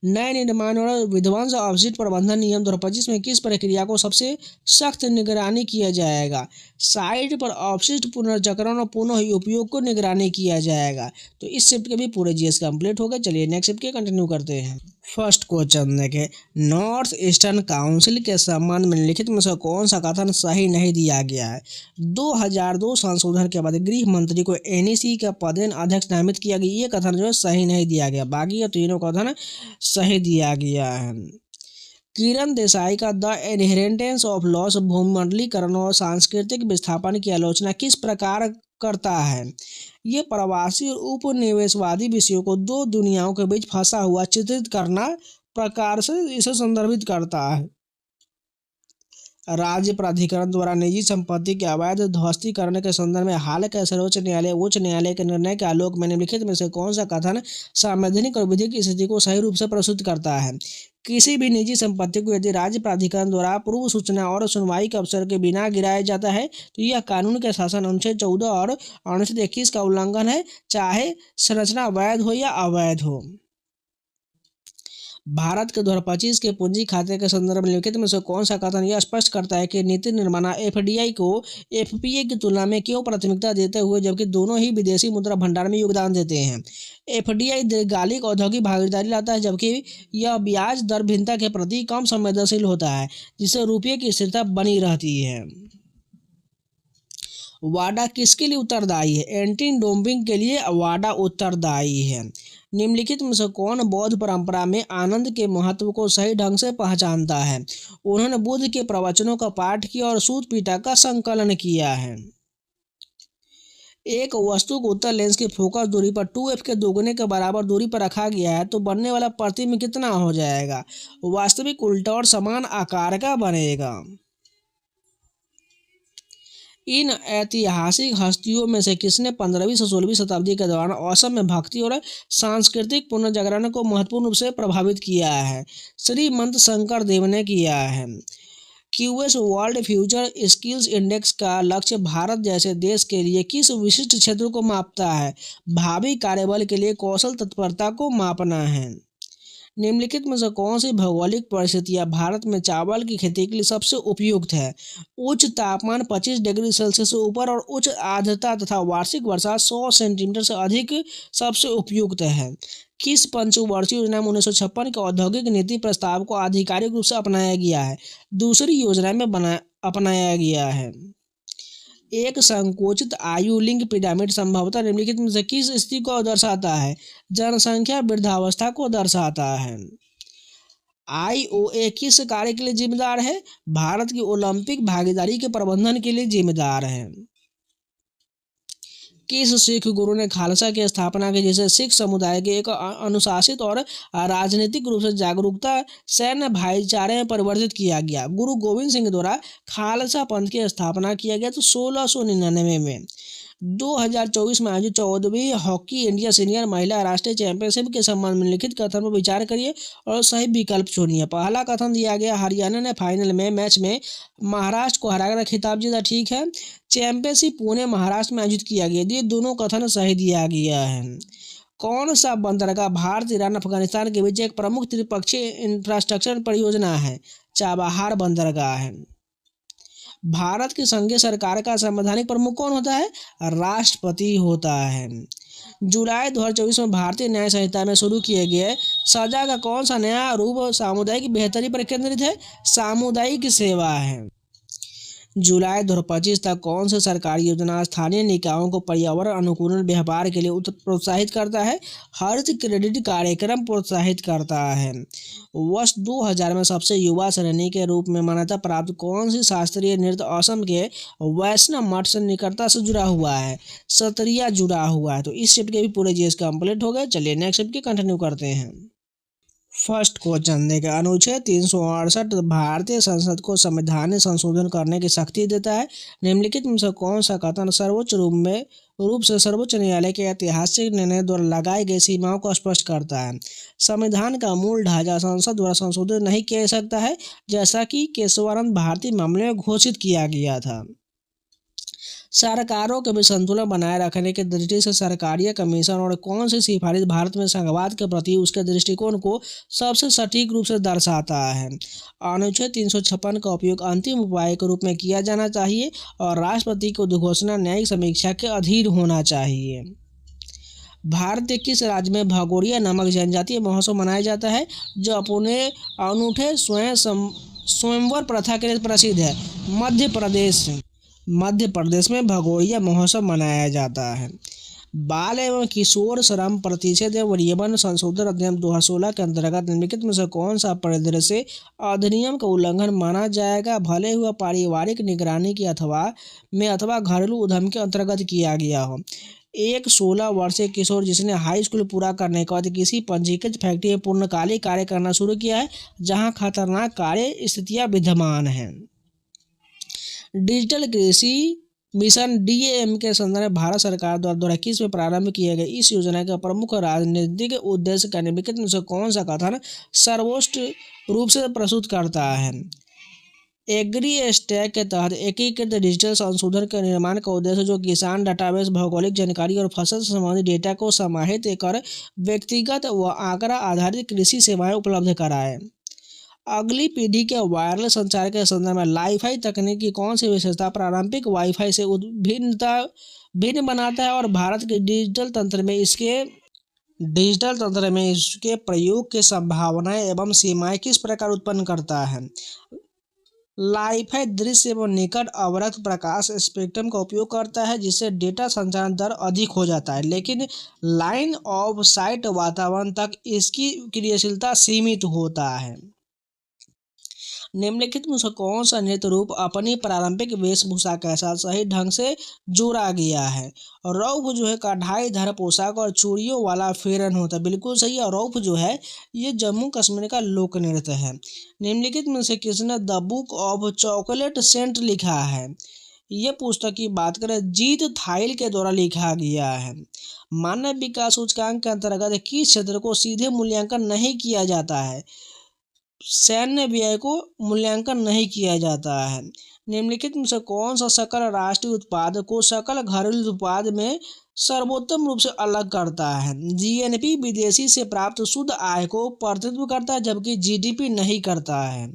नए निर्माण और विध्वंस अपशिष्ट प्रबंधन नियम 2025 में किस प्रक्रिया को सबसे सख्त निगरानी किया जाएगा? साइट पर अपशिष्ट पुनर्चक्रण और पुनः उपयोग को निगरानी किया जाएगा। तो इस शिफ्ट के भी पूरे जीएस कंप्लीट हो गए। चलिए नेक्स्ट शिफ्ट के कंटिन्यू करते हैं। फर्स्ट क्वेश्चन देखें, नॉर्थ ईस्टर्न काउंसिल के संबंध में लिखित में से कौन सा कथन सही नहीं दिया गया है? 2002 संशोधन के बाद गृह मंत्री को एनईसी का पदेन अध्यक्ष नामित किया गया, ये कथन जो है सही नहीं दिया गया। बाकी ये तीनों कथन सही दिया गया है। किरण देसाई का द इनहेरिटेंस ऑफ लॉस भूमंडलीकरण और सांस्कृतिक विस्थापन की आलोचना किस प्रकार करता है? ये प्रवासी और उपनिवेशवादी विषयों को दो दुनियाओं के बीच फंसा हुआ चित्रित करना प्रकार से इसे संदर्भित करता है। राज्य प्राधिकरण द्वारा निजी संपत्ति के अवैध ध्वस्तीकरण के संदर्भ में हाल के सर्वोच्च न्यायालय उच्च न्यायालय के निर्णय के आलोक में निम्नलिखित में से कौन सा कथन संवैधानिक और विधिक स्थिति को सही रूप से प्रस्तुत करता है? किसी भी निजी संपत्ति को यदि राज्य प्राधिकरण द्वारा पूर्व सूचना और सुनवाई के अवसर के बिना गिराया जाता है तो यह कानून के शासन अनुच्छेद 14 और अनुच्छेद 21 का उल्लंघन है, चाहे संरचना वैध हो या अवैध हो। भारत के 2025 के पूंजी खाते के संदर्भ में निम्नलिखित में से कौन सा कथन यह स्पष्ट करता है कि नीति निर्माता एफडीआई को एफपीए की तुलना में क्यों प्राथमिकता देते हुए जबकि दोनों ही विदेशी मुद्रा भंडार में योगदान देते हैं? एफडीआई दीर्घकालिक औद्योगिक भागीदारी लाता है जबकि यह ब्याज दर भिन्नता के प्रति कम संवेदनशील होता है, जिससे रुपये की स्थिरता बनी रहती है। वाडा किसके लिए उत्तरदायी है? एंटी डोपिंग के लिए वाडा उत्तरदायी है। निम्नलिखित में से कौन बौद्ध परंपरा में आनंद के महत्व को सही ढंग से पहचानता है? उन्होंने बुद्ध के प्रवचनों का पाठ किया और सूत पीटा का संकलन किया है। एक वस्तु को उत्तल लेंस की फोकस दूरी पर 2f के दोगुने के बराबर दूरी पर रखा गया है तो बनने वाला प्रतिबिंब कितना हो जाएगा? वास्तविक उल्टा और समान आकार का बनेगा। इन ऐतिहासिक हस्तियों में से किसने 15वीं से 16वीं शताब्दी के दौरान असम में भक्ति और सांस्कृतिक पुनर्जागरण को महत्वपूर्ण रूप से प्रभावित किया है? श्रीमंत शंकर देव ने किया है। QS world future skills index का लक्ष्य भारत जैसे देश के लिए किस विशिष्ट क्षेत्र को मापता है? भावी कार्यबल के लिए कौशल तत्परता को मापना है। निम्नलिखित में से कौन सी भौगोलिक परिस्थितियां भारत में चावल की खेती के लिए सबसे उपयुक्त है? उच्च तापमान 25 डिग्री सेल्सियस से ऊपर और उच्च आर्द्रता तथा वार्षिक वर्षा 100 सेंटीमीटर से अधिक सबसे उपयुक्त है। किस पंचवर्षीय योजना में 1956 के औद्योगिक नीति प्रस्ताव को आधिकारिक रूप से अपनाया गया है? दूसरी योजना में अपनाया गया है। एक संकोचित आयु लिंग पिरामिड संभवतः निम्नलिखित में से किस स्थिति को दर्शाता है? जनसंख्या वृद्धावस्था को दर्शाता है। आईओए किस कार्य के लिए जिम्मेदार है? भारत की ओलंपिक भागीदारी के प्रबंधन के लिए जिम्मेदार है। किस सिख गुरु ने खालसा की स्थापना की, जिसे सिख समुदाय के एक अनुशासित और राजनीतिक रूप से जागरूकता सैन्य भाईचारे में परिवर्तित किया गया। गुरु गोविंद सिंह द्वारा खालसा पंथ की स्थापना किया गया तो 1699 में। 2024 में आयोजित 14वीं हॉकी इंडिया सीनियर महिला राष्ट्रीय चैंपियनशिप के संबंध में लिखित कथन पर विचार करिए और सही विकल्प चुनिए। पहला कथन दिया गया, हरियाणा ने फाइनल में मैच में महाराष्ट्र को हराकर खिताब जीता। ठीक है। चैंपियनशिप पुणे महाराष्ट्र में आयोजित किया गया। ये दोनों कथन सही दिया गया है। कौन सा बंदरगाह भारत, ईरान, अफगानिस्तान के बीच एक प्रमुख त्रिपक्षीय इंफ्रास्ट्रक्चर परियोजना है? चाबहार बंदरगाह है। भारत की संघीय सरकार का संवैधानिक प्रमुख कौन होता है? राष्ट्रपति होता है। जुलाई 2024 में भारतीय न्याय संहिता में शुरू किए गए सजा का कौन सा नया रूप सामुदायिक बेहतरी पर केंद्रित है? सामुदायिक सेवा है। जुलाई 2025 तक कौन सी सरकारी योजना स्थानीय निकायों को पर्यावरण अनुकूल व्यवहार के लिए प्रोत्साहित करता है? हरित क्रेडिट कार्यक्रम प्रोत्साहित करता है। वर्ष 2000 में सबसे युवा श्रेणी के रूप में मान्यता प्राप्त कौन सी शास्त्रीय नृत्य असम के वैष्णव मठ से निकटता से जुड़ा हुआ है? सत्रिया जुड़ा हुआ है। तो इस शिफ्ट के भी पूरे जीएस कंप्लीट हो गए। चलिए नेक्स्ट शिफ्ट की कंटिन्यू करते हैं। फर्स्ट क्वेश्चन देखें, अनुच्छेद 368 भारतीय संसद को संवैधानिक संशोधन करने की शक्ति देता है। निम्नलिखित में से कौन सा कथन सर्वोच्च रूप से सर्वोच्च न्यायालय के ऐतिहासिक निर्णय द्वारा लगाई गई सीमाओं को स्पष्ट करता है? संविधान का मूल ढांचा संसद द्वारा संशोधित नहीं किया जा सकता है, जैसा कि केशवानंद भारती मामले में घोषित किया गया था। सरकारों के बीच संतुलन बनाए रखने की दृष्टि से सरकारीय कमीशन और कौन सी सिफारिश भारत में संघवाद के प्रति उसके दृष्टिकोण को सबसे सटीक रूप से दर्शाता है? अनुच्छेद 356 का उपयोग अंतिम उपाय के रूप में किया जाना चाहिए और राष्ट्रपति की उद्घोषणा न्यायिक समीक्षा के अधीन होना चाहिए। भारत के किस राज्य में भगोरिया नामक जनजातीय महोत्सव मनाया जाता है, जो अपने अनूठे स्वयंवर प्रथा के लिए प्रसिद्ध है? मध्य प्रदेश में भगोरिया महोत्सव मनाया जाता है। बाल एवं किशोर श्रम प्रतिषेध एवं यौन संशोधन अधिनियम 2016 के अंतर्गत निम्नलिखित में से कौन सा परिदृश्य अधिनियम का उल्लंघन माना जाएगा, भले हुआ पारिवारिक निगरानी की अथवा घरेलू उद्यम के अंतर्गत किया गया हो? एक 16 वर्षीय किशोर जिसने हाई स्कूल पूरा करने के बाद किसी पंजीकृत फैक्ट्री में पूर्णकालिक कार्य करना शुरू किया है, जहां खतरनाक कार्य स्थितियां विद्यमान हैं। डिजिटल कृषि मिशन डीएम के संदर्भ में भारत सरकार द्वारा 2021 में प्रारंभ किए गए इस योजना का प्रमुख राजनीतिक उद्देश्य का निम्नलिखित में से कौन सा कथन सर्वोच्च रूप से प्रस्तुत करता है? एग्री स्टैक के तहत एकीकृत डिजिटल संशोधन के निर्माण का उद्देश्य जो किसान डाटाबेस, भौगोलिक जानकारी और फसल से संबंधित डेटा को समाहित कर व्यक्तिगत व आंकड़ा आधारित कृषि सेवाएं उपलब्ध कराए। अगली पीढ़ी के वायरलेस संचार के संदर्भ में वाईफाई तकनीक की कौन सी विशेषता पारंपरिक वाईफाई से भिन्न बनाता है और भारत के डिजिटल तंत्र में इसके प्रयोग की संभावनाएं एवं सीमाएं किस प्रकार उत्पन्न करता है? वाईफाई दृश्य एवं निकट अवरक्त प्रकाश स्पेक्ट्रम का उपयोग करता है, जिससे डेटा संचारण दर अधिक हो जाता है, लेकिन लाइन ऑफ साइट वातावरण तक इसकी क्रियाशीलता सीमित होता है। निम्नलिखित में से कौन सा नृत्य रूप अपनी पारंपरिक वेशभूषा के साथ सही ढंग से जोड़ा गया है? रौफ जो है कढ़ाईदार पोशाक और चूड़ियों वाला फेरन होता है। बिल्कुल सही है। रौफ जो है ये जम्मू कश्मीर का लोक नृत्य है। निम्नलिखित में से किसने the book of chocolate saint लिखा है? ये पुस्तक की बात करें जीत थाइल के द्वारा लिखा गया है। मानव विकास सूचकांक के अंतर्गत किस क्षेत्र को सीधे मूल्यांकन नहीं किया जाता है? सैन्य व्यय को मूल्यांकन नहीं किया जाता है। निम्नलिखित में से कौन सा सकल राष्ट्रीय उत्पाद को सकल घरेलू उत्पाद में सर्वोत्तम रूप से अलग करता है? जीएनपी विदेशी से प्राप्त शुद्ध आय को प्रतिनिधित्व करता है, जबकि जीडीपी नहीं करता है।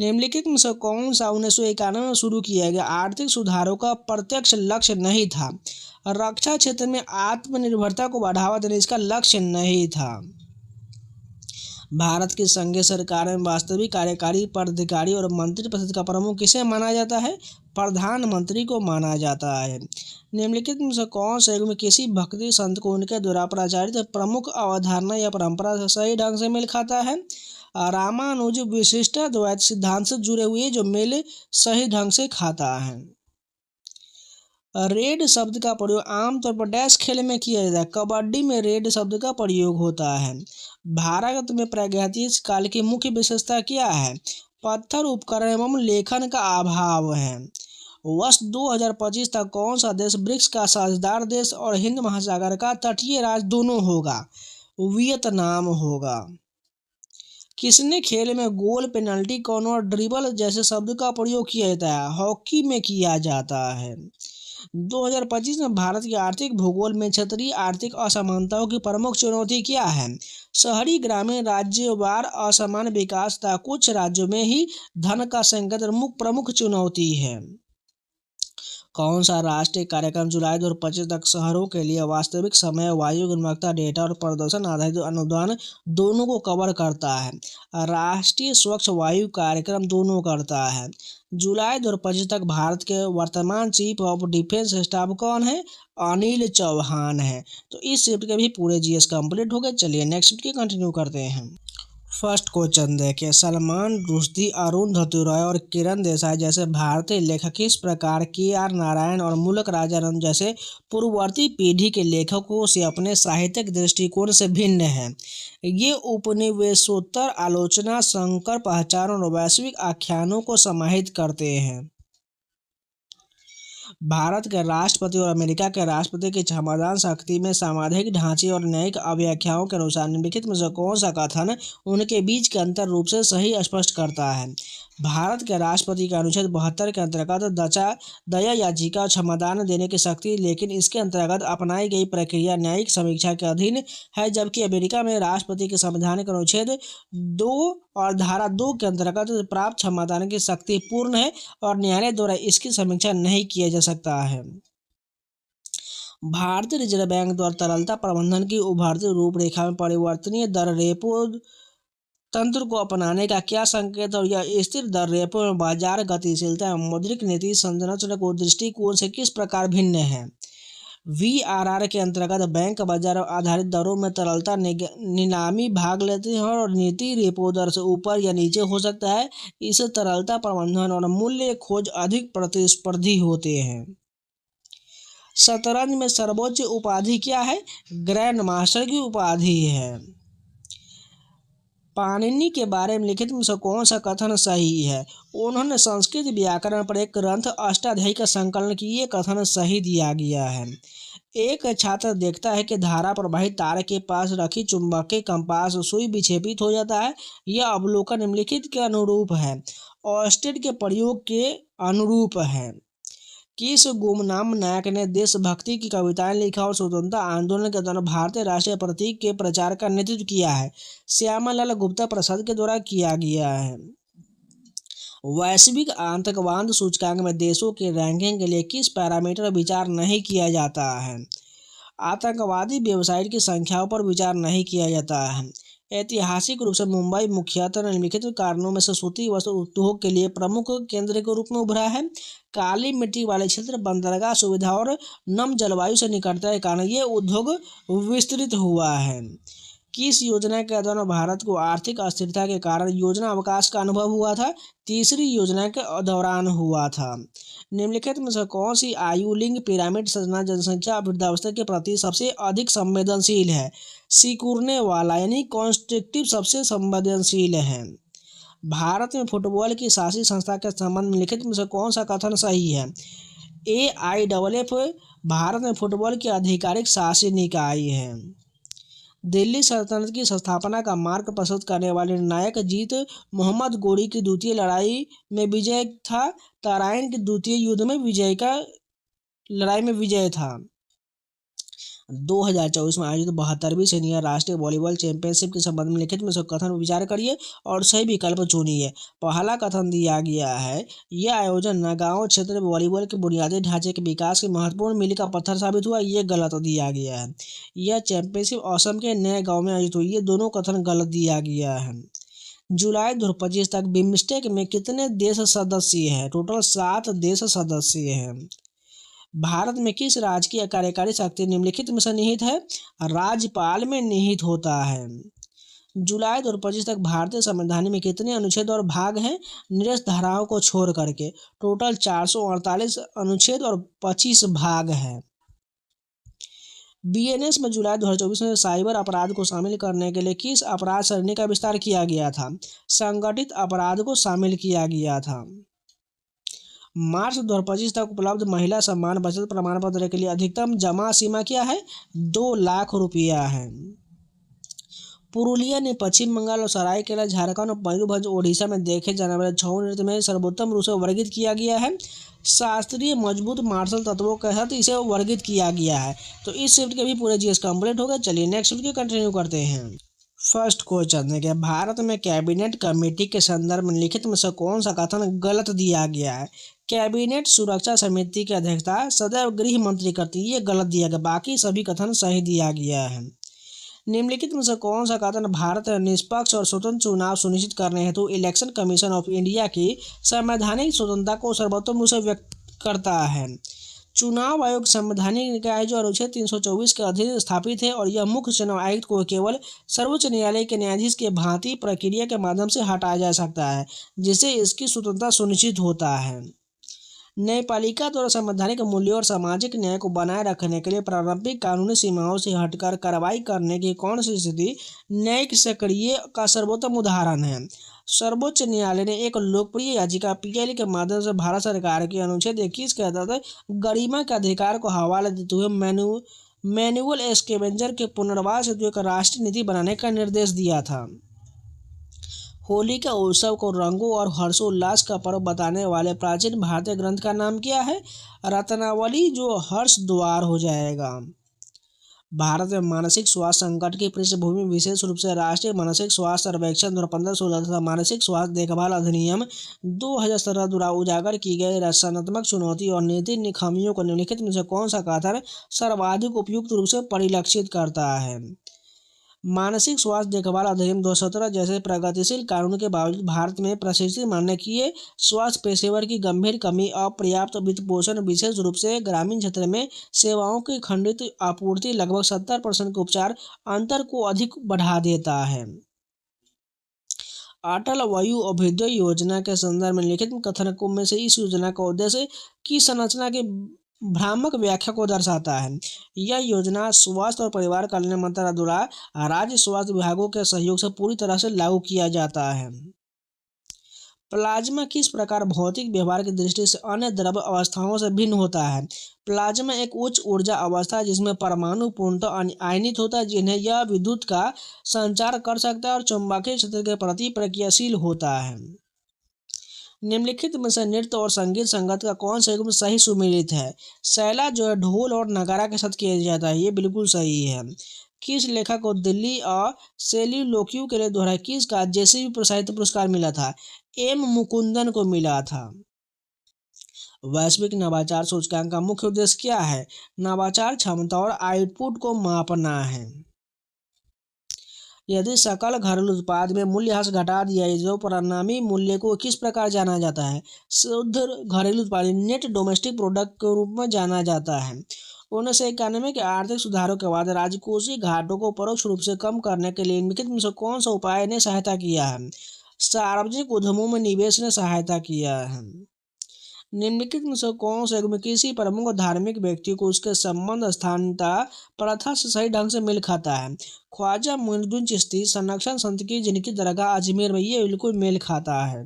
निम्नलिखित में से कौन सा 1991 में शुरू किया गया आर्थिक सुधारों का प्रत्यक्ष लक्ष्य नहीं था? रक्षा क्षेत्र में आत्मनिर्भरता को बढ़ावा देने इसका लक्ष्य नहीं था। भारत की संघीय सरकार में वास्तविक कार्यकारी पदाधिकारी और मंत्रिपरिषद का प्रमुख किसे माना जाता है? प्रधानमंत्री को माना जाता है। निम्नलिखित में से कौन से युग में किसी भक्ति संत को उनके द्वारा प्रचारित प्रमुख अवधारणा या परंपरा से सही ढंग से मेल खाता है? रामानुज विशिष्ट द्वैत सिद्धांत से जुड़े हुए जो मेल सही ढंग से खाता है। रेड शब्द का प्रयोग आमतौर पर डैश खेल में किया जाता है। कबड्डी में रेड शब्द का प्रयोग होता है। भारत में प्रागैतिहासिक काल की मुख्य विशेषता क्या है? पत्थर उपकरण एवं लेखन का अभाव है। वर्ष 2025 तक कौन सा देश ब्रिक्स का साझेदार देश और हिंद महासागर का तटीय राज्य दोनों होगा? वियतनाम होगा। किसने खेल में गोल, पेनल्टी, कॉर्नर और ड्रिबल जैसे शब्द का प्रयोग किया जाता है? हॉकी में किया जाता है। 2025 में भारत के आर्थिक भूगोल में क्षेत्रीय आर्थिक असमानताओं की प्रमुख चुनौती क्या है? शहरी, ग्रामीण, राज्यवार असमान विकास तथा कुछ राज्यों में ही धन का संकट प्रमुख चुनौती है। कौन सा राष्ट्रीय कार्यक्रम जुलाई 2025 तक शहरों के लिए वास्तविक समय, वायु गुणवत्ता डेटा और प्रदूषण आधारित अनुदान दोनों को कवर करता है? राष्ट्रीय स्वच्छ वायु कार्यक्रम दोनों करता है। जुलाई 2025 तक भारत के वर्तमान चीफ ऑफ डिफेंस स्टाफ कौन है? अनिल चौहान है। तो इस शिफ्ट के भी पूरे जीएस कंप्लीट हो गए। चलिए नेक्स्ट शिफ्ट की कंटिन्यू करते हैं। फर्स्ट क्वेश्चन देखिए, सलमान रुश्दी, अरुंधति रॉय और किरण देसाई जैसे भारतीय लेखक किस प्रकार के.आर. नारायण और मुल्क राजानंद जैसे पूर्ववर्ती पीढ़ी के लेखकों से अपने साहित्यिक दृष्टिकोण से भिन्न हैं? ये उपनिवेशोत्तर आलोचना, संकर पहचान और वैश्विक आख्यानों को समाहित करते हैं। भारत के राष्ट्रपति और अमेरिका के राष्ट्रपति की क्षमता शक्ति में सामाजिक ढांचे और न्यायिक अव्याख्याओं के अनुसार निम्नलिखित में से कौन सा कथन उनके बीच के अंतर रूप से सही स्पष्ट करता है? भारत के राष्ट्रपति के अनुच्छेद 72 के अंतर्गत दया याचिका और क्षमादान देने की शक्ति, लेकिन इसके अंतर्गत अपनाई गई प्रक्रिया न्यायिक समीक्षा के अधीन है, जबकि अमेरिका में राष्ट्रपति के संवैधानिक अनुच्छेद 2 और धारा 2 के अंतर्गत प्राप्त क्षमादान की शक्ति पूर्ण है और न्यायालय द्वारा इसकी समीक्षा नहीं किया जा सकता है। भारतीय रिजर्व बैंक द्वारा तरलता प्रबंधन की उभरती रूपरेखा में परिवर्तनीय दर रेपो तंत्र को अपनाने का क्या संकेत और यह स्थिर दर रेपो में बाजार गतिशीलता एवं मौद्रिक नीति संरचना को दृष्टिकोण से किस प्रकार भिन्न है? VRR के अंतर्गत बैंक बाजार आधारित दरों में तरलता नीलामी भाग लेते हैं और नीति रेपो दर से ऊपर या नीचे हो सकता है। इससे तरलता प्रबंधन और मूल्य खोज अधिक प्रतिस्पर्धी होते हैं। शतरंज में सर्वोच्च उपाधि क्या है? ग्रैंड मास्टर की उपाधि है। पाणिनि के बारे में लिखित में से कौन सा कथन सही है? उन्होंने संस्कृत व्याकरण पर एक ग्रंथ अष्टाध्यायी का संकलन किया। ये कथन सही दिया गया है। एक छात्र देखता है कि धारा प्रवाहित तार के पास रखी चुंबकीय कंपास सुई विक्षेपित हो जाता है। यह अवलोकन निम्नलिखित के अनुरूप है? ऑस्टेड के प्रयोग के अनुरूप है। किस गुमनाम नायक ने देशभक्ति की कविताएं लिखा और स्वतंत्रता आंदोलन के दौरान भारतीय राष्ट्रीय प्रतीक के प्रचार का नेतृत्व किया है? श्यामालाल गुप्ता प्रसाद के द्वारा किया गया है। वैश्विक आतंकवाद सूचकांक में देशों की रैंकिंग के लिए किस पैरामीटर विचार नहीं किया जाता है? आतंकवादी वेबसाइट की संख्याओं पर विचार नहीं किया जाता है। ऐतिहासिक रूप से मुंबई मुख्यतः निम्नलिखित कारणों में से सूती वस्त्र उद्योग के लिए प्रमुख केंद्र के रूप में उभरा है? काली मिट्टी वाले क्षेत्र, बंदरगाह सुविधा और नम जलवायु से निकटता के कारण ये उद्योग विस्तृत हुआ है। किस योजना के दौरान भारत को आर्थिक अस्थिरता के कारण योजना अवकाश का अनुभव हुआ था? तीसरी योजना के दौरान हुआ था। निम्नलिखित में से कौन सी आयु लिंग पिरामिड संरचना जनसंख्या वृद्धावस्था के प्रति सबसे अधिक संवेदनशील है? सिकुड़ने वाला यानी कॉन्स्ट्रिक्टिव सबसे संवेदनशील है। भारत में फुटबॉल की शासी संस्था के संबंध में लिखित में से कौन सा कथन सही है? AIFF भारत में फुटबॉल की आधिकारिक शासी निकाय है। दिल्ली सल्तनत की स्थापना का मार्ग प्रशस्त करने वाले नायक जीत मोहम्मद गोरी की द्वितीय लड़ाई में विजय था। तराइन के द्वितीय युद्ध में लड़ाई में विजय था। 2024 में आयोजित 72वीं सीनियर राष्ट्रीय वॉलीबॉल चैंपियनशिप के संबंध में लिखित में सब कथन विचार करिए और सही विकल्प चुनिए। पहला कथन दिया गया है, यह आयोजन नगांव क्षेत्र में वॉलीबॉल के बुनियादी ढांचे के विकास के महत्वपूर्ण मील का पत्थर साबित हुआ। ये गलत दिया गया है। यह चैंपियनशिप असम के नए गाँव में आयोजित हुई। ये दोनों कथन गलत दिया गया है। जुलाई 2025 तक बिम्स्टेक में कितने देश सदस्य हैं? टोटल 7 देश सदस्य हैं। भारत में किस राज्य की कार्यकारी शक्ति निम्नलिखित में से निहित है? राज्यपाल में निहित होता है। जुलाई 2025 तक भारतीय संविधान में कितने अनुच्छेद और भाग हैं निरस्त धाराओं को छोड़ करके? टोटल 448 अनुच्छेद और 25 भाग हैं। बीएनएस में जुलाई 2024 में साइबर अपराध को शामिल करने के लिए किस अपराध श्रेणी का विस्तार किया गया था? संगठित अपराध को शामिल किया गया था। मार्च 2025 तक उपलब्ध महिला सम्मान बचत प्रमाण पत्र के लिए अधिकतम जमा सीमा क्या है? 2 लाख रुपया है। पुरुलिया ने पश्चिम बंगाल और सरायकेला झारखंड और मयूरभंज ओडिशा में देखे जाने वाले छऊ नृत्य में सर्वोत्तम रूप से वर्गीकृत किया गया है। शास्त्रीय मजबूत मार्शल तत्वों के साथ इसे वर्गीकृत किया गया है। तो इस शिफ्ट के भी पूरे जीएस कंप्लीट हो गए। चलिए नेक्स्ट शिफ्ट की कंटिन्यू करते हैं। फर्स्ट क्वेश्चन है कि भारत में कैबिनेट कमेटी के संदर्भ में लिखित में से कौन सा कथन गलत दिया गया है? कैबिनेट सुरक्षा समिति की अध्यक्षता सदैव गृह मंत्री करती है, ये गलत दिया गया। बाकी सभी कथन सही दिया गया है। निम्नलिखित में से कौन सा कथन भारत में निष्पक्ष और स्वतंत्र चुनाव सुनिश्चित करने हेतु इलेक्शन कमीशन ऑफ इंडिया की संवैधानिक स्वतंत्रता को सर्वोत्तम रूप से व्यक्त करता है? चुनाव आयोग संवैधानिक निकाय जो अनुच्छेद 324 के अधीन स्थापित है और यह मुख्य चुनाव आयुक्त को केवल सर्वोच्च न्यायालय के न्यायाधीश के भांति प्रक्रिया के माध्यम से हटाया जा सकता है, जिससे इसकी स्वतंत्रता सुनिश्चित होता है। न्यायपालिका द्वारा संवैधानिक मूल्यों और सामाजिक न्याय को बनाए रखने के लिए प्रारंभिक कानूनी सीमाओं से हटकर कार्रवाई करने की कौन सी स्थिति न्यायिक सक्रिय का सर्वोत्तम उदाहरण है? सर्वोच्च न्यायालय ने एक लोकप्रिय याचिका पीएलए के माध्यम से भारत सरकार के अनुच्छेद 21 के तहत गरिमा के अधिकार को हवाला देते हुए मैनुअल स्कैवेंजर के पुनर्वास हेतु एक राष्ट्रीय नीति बनाने का निर्देश दिया था। होली का उत्सव को रंगों और हर्षोल्लास का पर्व बताने वाले प्राचीन भारतीय ग्रंथ का नाम क्या है? रत्नावली, जो हर्ष द्वार हो जाएगा। भारत में मानसिक स्वास्थ्य संकट की पृष्ठभूमि विशेष रूप से राष्ट्रीय मानसिक स्वास्थ्य सर्वेक्षण 2015-16 तथा मानसिक स्वास्थ्य देखभाल अधिनियम 2017 द्वारा उजागर की गई रचनात्मक चुनौती और नीति खामियों को निम्नलिखित में से कौन सा कथन सर्वाधिक उपयुक्त रूप से परिलक्षित करता है? मानसिक स्वास्थ्य देखभाल अधिनियम 2017 जैसे प्रगतिशील कानून के बावजूद भारत में प्रशिक्षित मानकीय स्वास्थ्य पेशेवर की गंभीर कमी, अपर्याप्त वित्त पोषण, विशेष रूप से ग्रामीण क्षेत्र में सेवाओं की खंडित आपूर्ति लगभग 70% के उपचार अंतर को अधिक बढ़ा देता है। अटल वायु अभ्युदय योजना के संदर्भ में लिखित कथनों में से इस योजना का उद्देश्य की संरचना के भ्रामक व्याख्या को दर्शाता है। यह योजना स्वास्थ्य और परिवार कल्याण मंत्रालय द्वारा राज्य स्वास्थ्य विभागों के सहयोग से पूरी तरह से लागू किया जाता है। प्लाज्मा किस प्रकार भौतिक व्यवहार की दृष्टि से अन्य द्रव अवस्थाओं से भिन्न होता है? प्लाज्मा एक उच्च ऊर्जा अवस्था है जिसमें परमाणु पूर्णतः आयनित होता है, जिन्हें यह विद्युत का संचार कर सकता है और चुंबकीय क्षेत्र के प्रति प्रतिक्रियाशील होता है। निम्नलिखित में से नृत्य और संगीत संगत का कौन सा युग्म सही सुमेलित है? सैला जो है ढोल और नगारा के साथ किया जाता है, ये बिल्कुल सही है। किस लेखक को दिल्ली और सेल्यूलोक्यू के लिए दोहरा किस का जेसीबी साहित्य पुरस्कार मिला था? एम मुकुंदन को मिला था। वैश्विक नवाचार सूचकांक का मुख्य उद्देश्य क्या है? नवाचार क्षमता और आउटपुट को मापना है। यदि सकल घरेलू उत्पाद में मूल्यह्रास घटा दिया जाए तो परिणामी मूल्य को किस प्रकार जाना जाता है? शुद्ध घरेलू उत्पाद नेट डोमेस्टिक प्रोडक्ट के रूप में जाना जाता है। 1991 के आर्थिक सुधारों के बाद राजकोषीय घाटों को परोक्ष रूप से कम करने के लिए निम्नलिखित में से कौन सा उपाय ने सहायता किया है? सार्वजनिक उद्यमों में निवेश ने सहायता किया है। निम्नलिखित में से कौन सा किसी प्रमुख धार्मिक व्यक्ति को उसके संबंध स्थानीयता प्रथा से सही ढंग से मेल खाता है? ख्वाजा मोइनुद्दीन चिश्ती संरक्षण संत की जिनकी दरगाह अजमेर में, ये बिल्कुल मेल खाता है।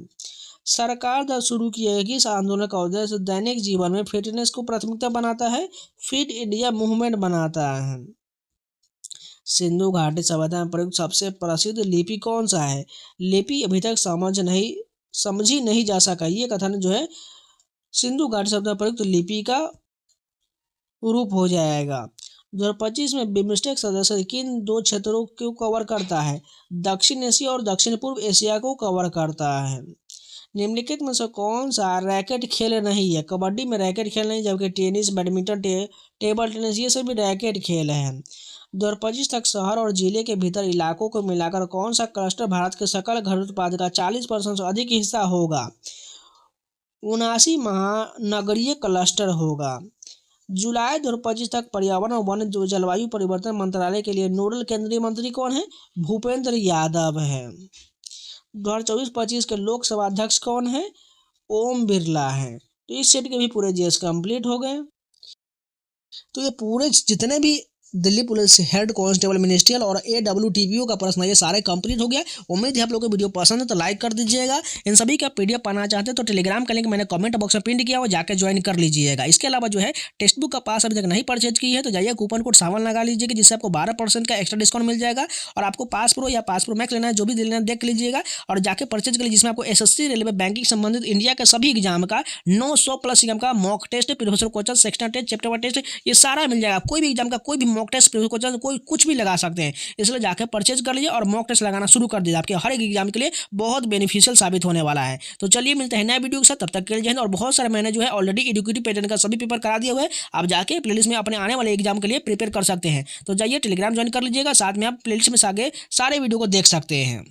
सरकार द्वारा शुरू किए गए इस आंदोलन का उद्देश्य दैनिक जीवन में फिटनेस को प्राथमिकता बनाता है, फिट इंडिया मूवमेंट बनाता है। सिंधु घाटी सभ्यता में प्रयुक्त सबसे प्रसिद्ध लिपि कौन सा है? लिपि अभी तक समझी नहीं जा सका, ये कथन जो है सिंधु घाटी सभ्यता प्रयुक्त लिपि का रूप हो जाएगा। 2025 में बिम्स्टेक सदस्य किन 2 क्षेत्रों को कवर करता है? दक्षिण एशिया और दक्षिण पूर्व एशिया को कवर करता है। निम्नलिखित में से कौन सा रैकेट खेल नहीं है? कबड्डी में रैकेट खेल नहीं, जबकि टेनिस, बैडमिंटन, टेबल टेनिस ये सभी रैकेट खेल हैं। 2025 तक शहर और जिले के भीतर इलाकों को मिलाकर कौन सा क्लस्टर भारत के सकल घरेलू उत्पाद का 40% से अधिक हिस्सा होगा? 79 महानगरीय क्लस्टर होगा। जुलाई 2025 तक पर्यावरण और वन जलवायु परिवर्तन मंत्रालय के लिए नोडल केंद्रीय मंत्री कौन है? भूपेंद्र यादव है। 2024-25 के लोकसभा अध्यक्ष कौन है? ओम बिरला है। तो इस सेट के भी पूरे जीएस कंप्लीट हो गए। तो ये पूरे जितने भी Delhi police head constable ministerial और AWTPO का प्रश्न ये सारे कंप्लीट हो गया। उम्मीद है आप लोगों को वीडियो पसंद है तो लाइक कर दीजिएगा। इन सभी का PDF पाना चाहते हैं तो टेलीग्राम का लिंक मैंने कमेंट बॉक्स में पिन किया हुआ, जाकर ज्वाइन कर लीजिएगा। इसके अलावा जो है टेक्स्ट बुक का पास अभी तक नहीं परचेज की है तो जाइए कूपन कोड 7 लगा लीजिएगा, जिससे आपको 12% का एक्स्ट्रा डिस्काउंट मिल जाएगा। और आपको पास प्रो या पास प्रो मैक्स लेना है, जो भी लेना है देख लीजिएगा और जाके परचेज कर लीजिए, जिसमें आपको SSC रेलवे बैंकिंग संबंधित इंडिया के सभी एग्जाम का 900+ एग्जाम का mock test, previous question, sectional test, chapter wise test, ये सारा मिल जाएगा। कोई भी एग्जाम का कोई भी मॉक टेस्ट, प्रीवियस क्वेश्चन, कोई कुछ भी लगा सकते हैं। इसलिए जाकर परचेज कर लीजिए और मॉक टेस्ट लगाना शुरू कर दीजिए। आपके हर एक एग्जाम के लिए बहुत बेनिफिशियल साबित होने वाला है। तो चलिए मिलते हैं नए वीडियो के साथ, तब तक के लिए जय हिंद। और बहुत सारे मैंने जो है ऑलरेडी एडुकेटिव पैटर्न का सभी पेपर करा दिए हुए हैं, आप जाके प्लेलिस्ट में अपने आने वाले एग्जाम के लिए प्रिपेयर कर सकते हैं। तो जाइए टेलीग्राम ज्वाइन कर लीजिएगा, साथ में आप प्लेलिस्ट में आगे सारे वीडियो को देख सकते हैं।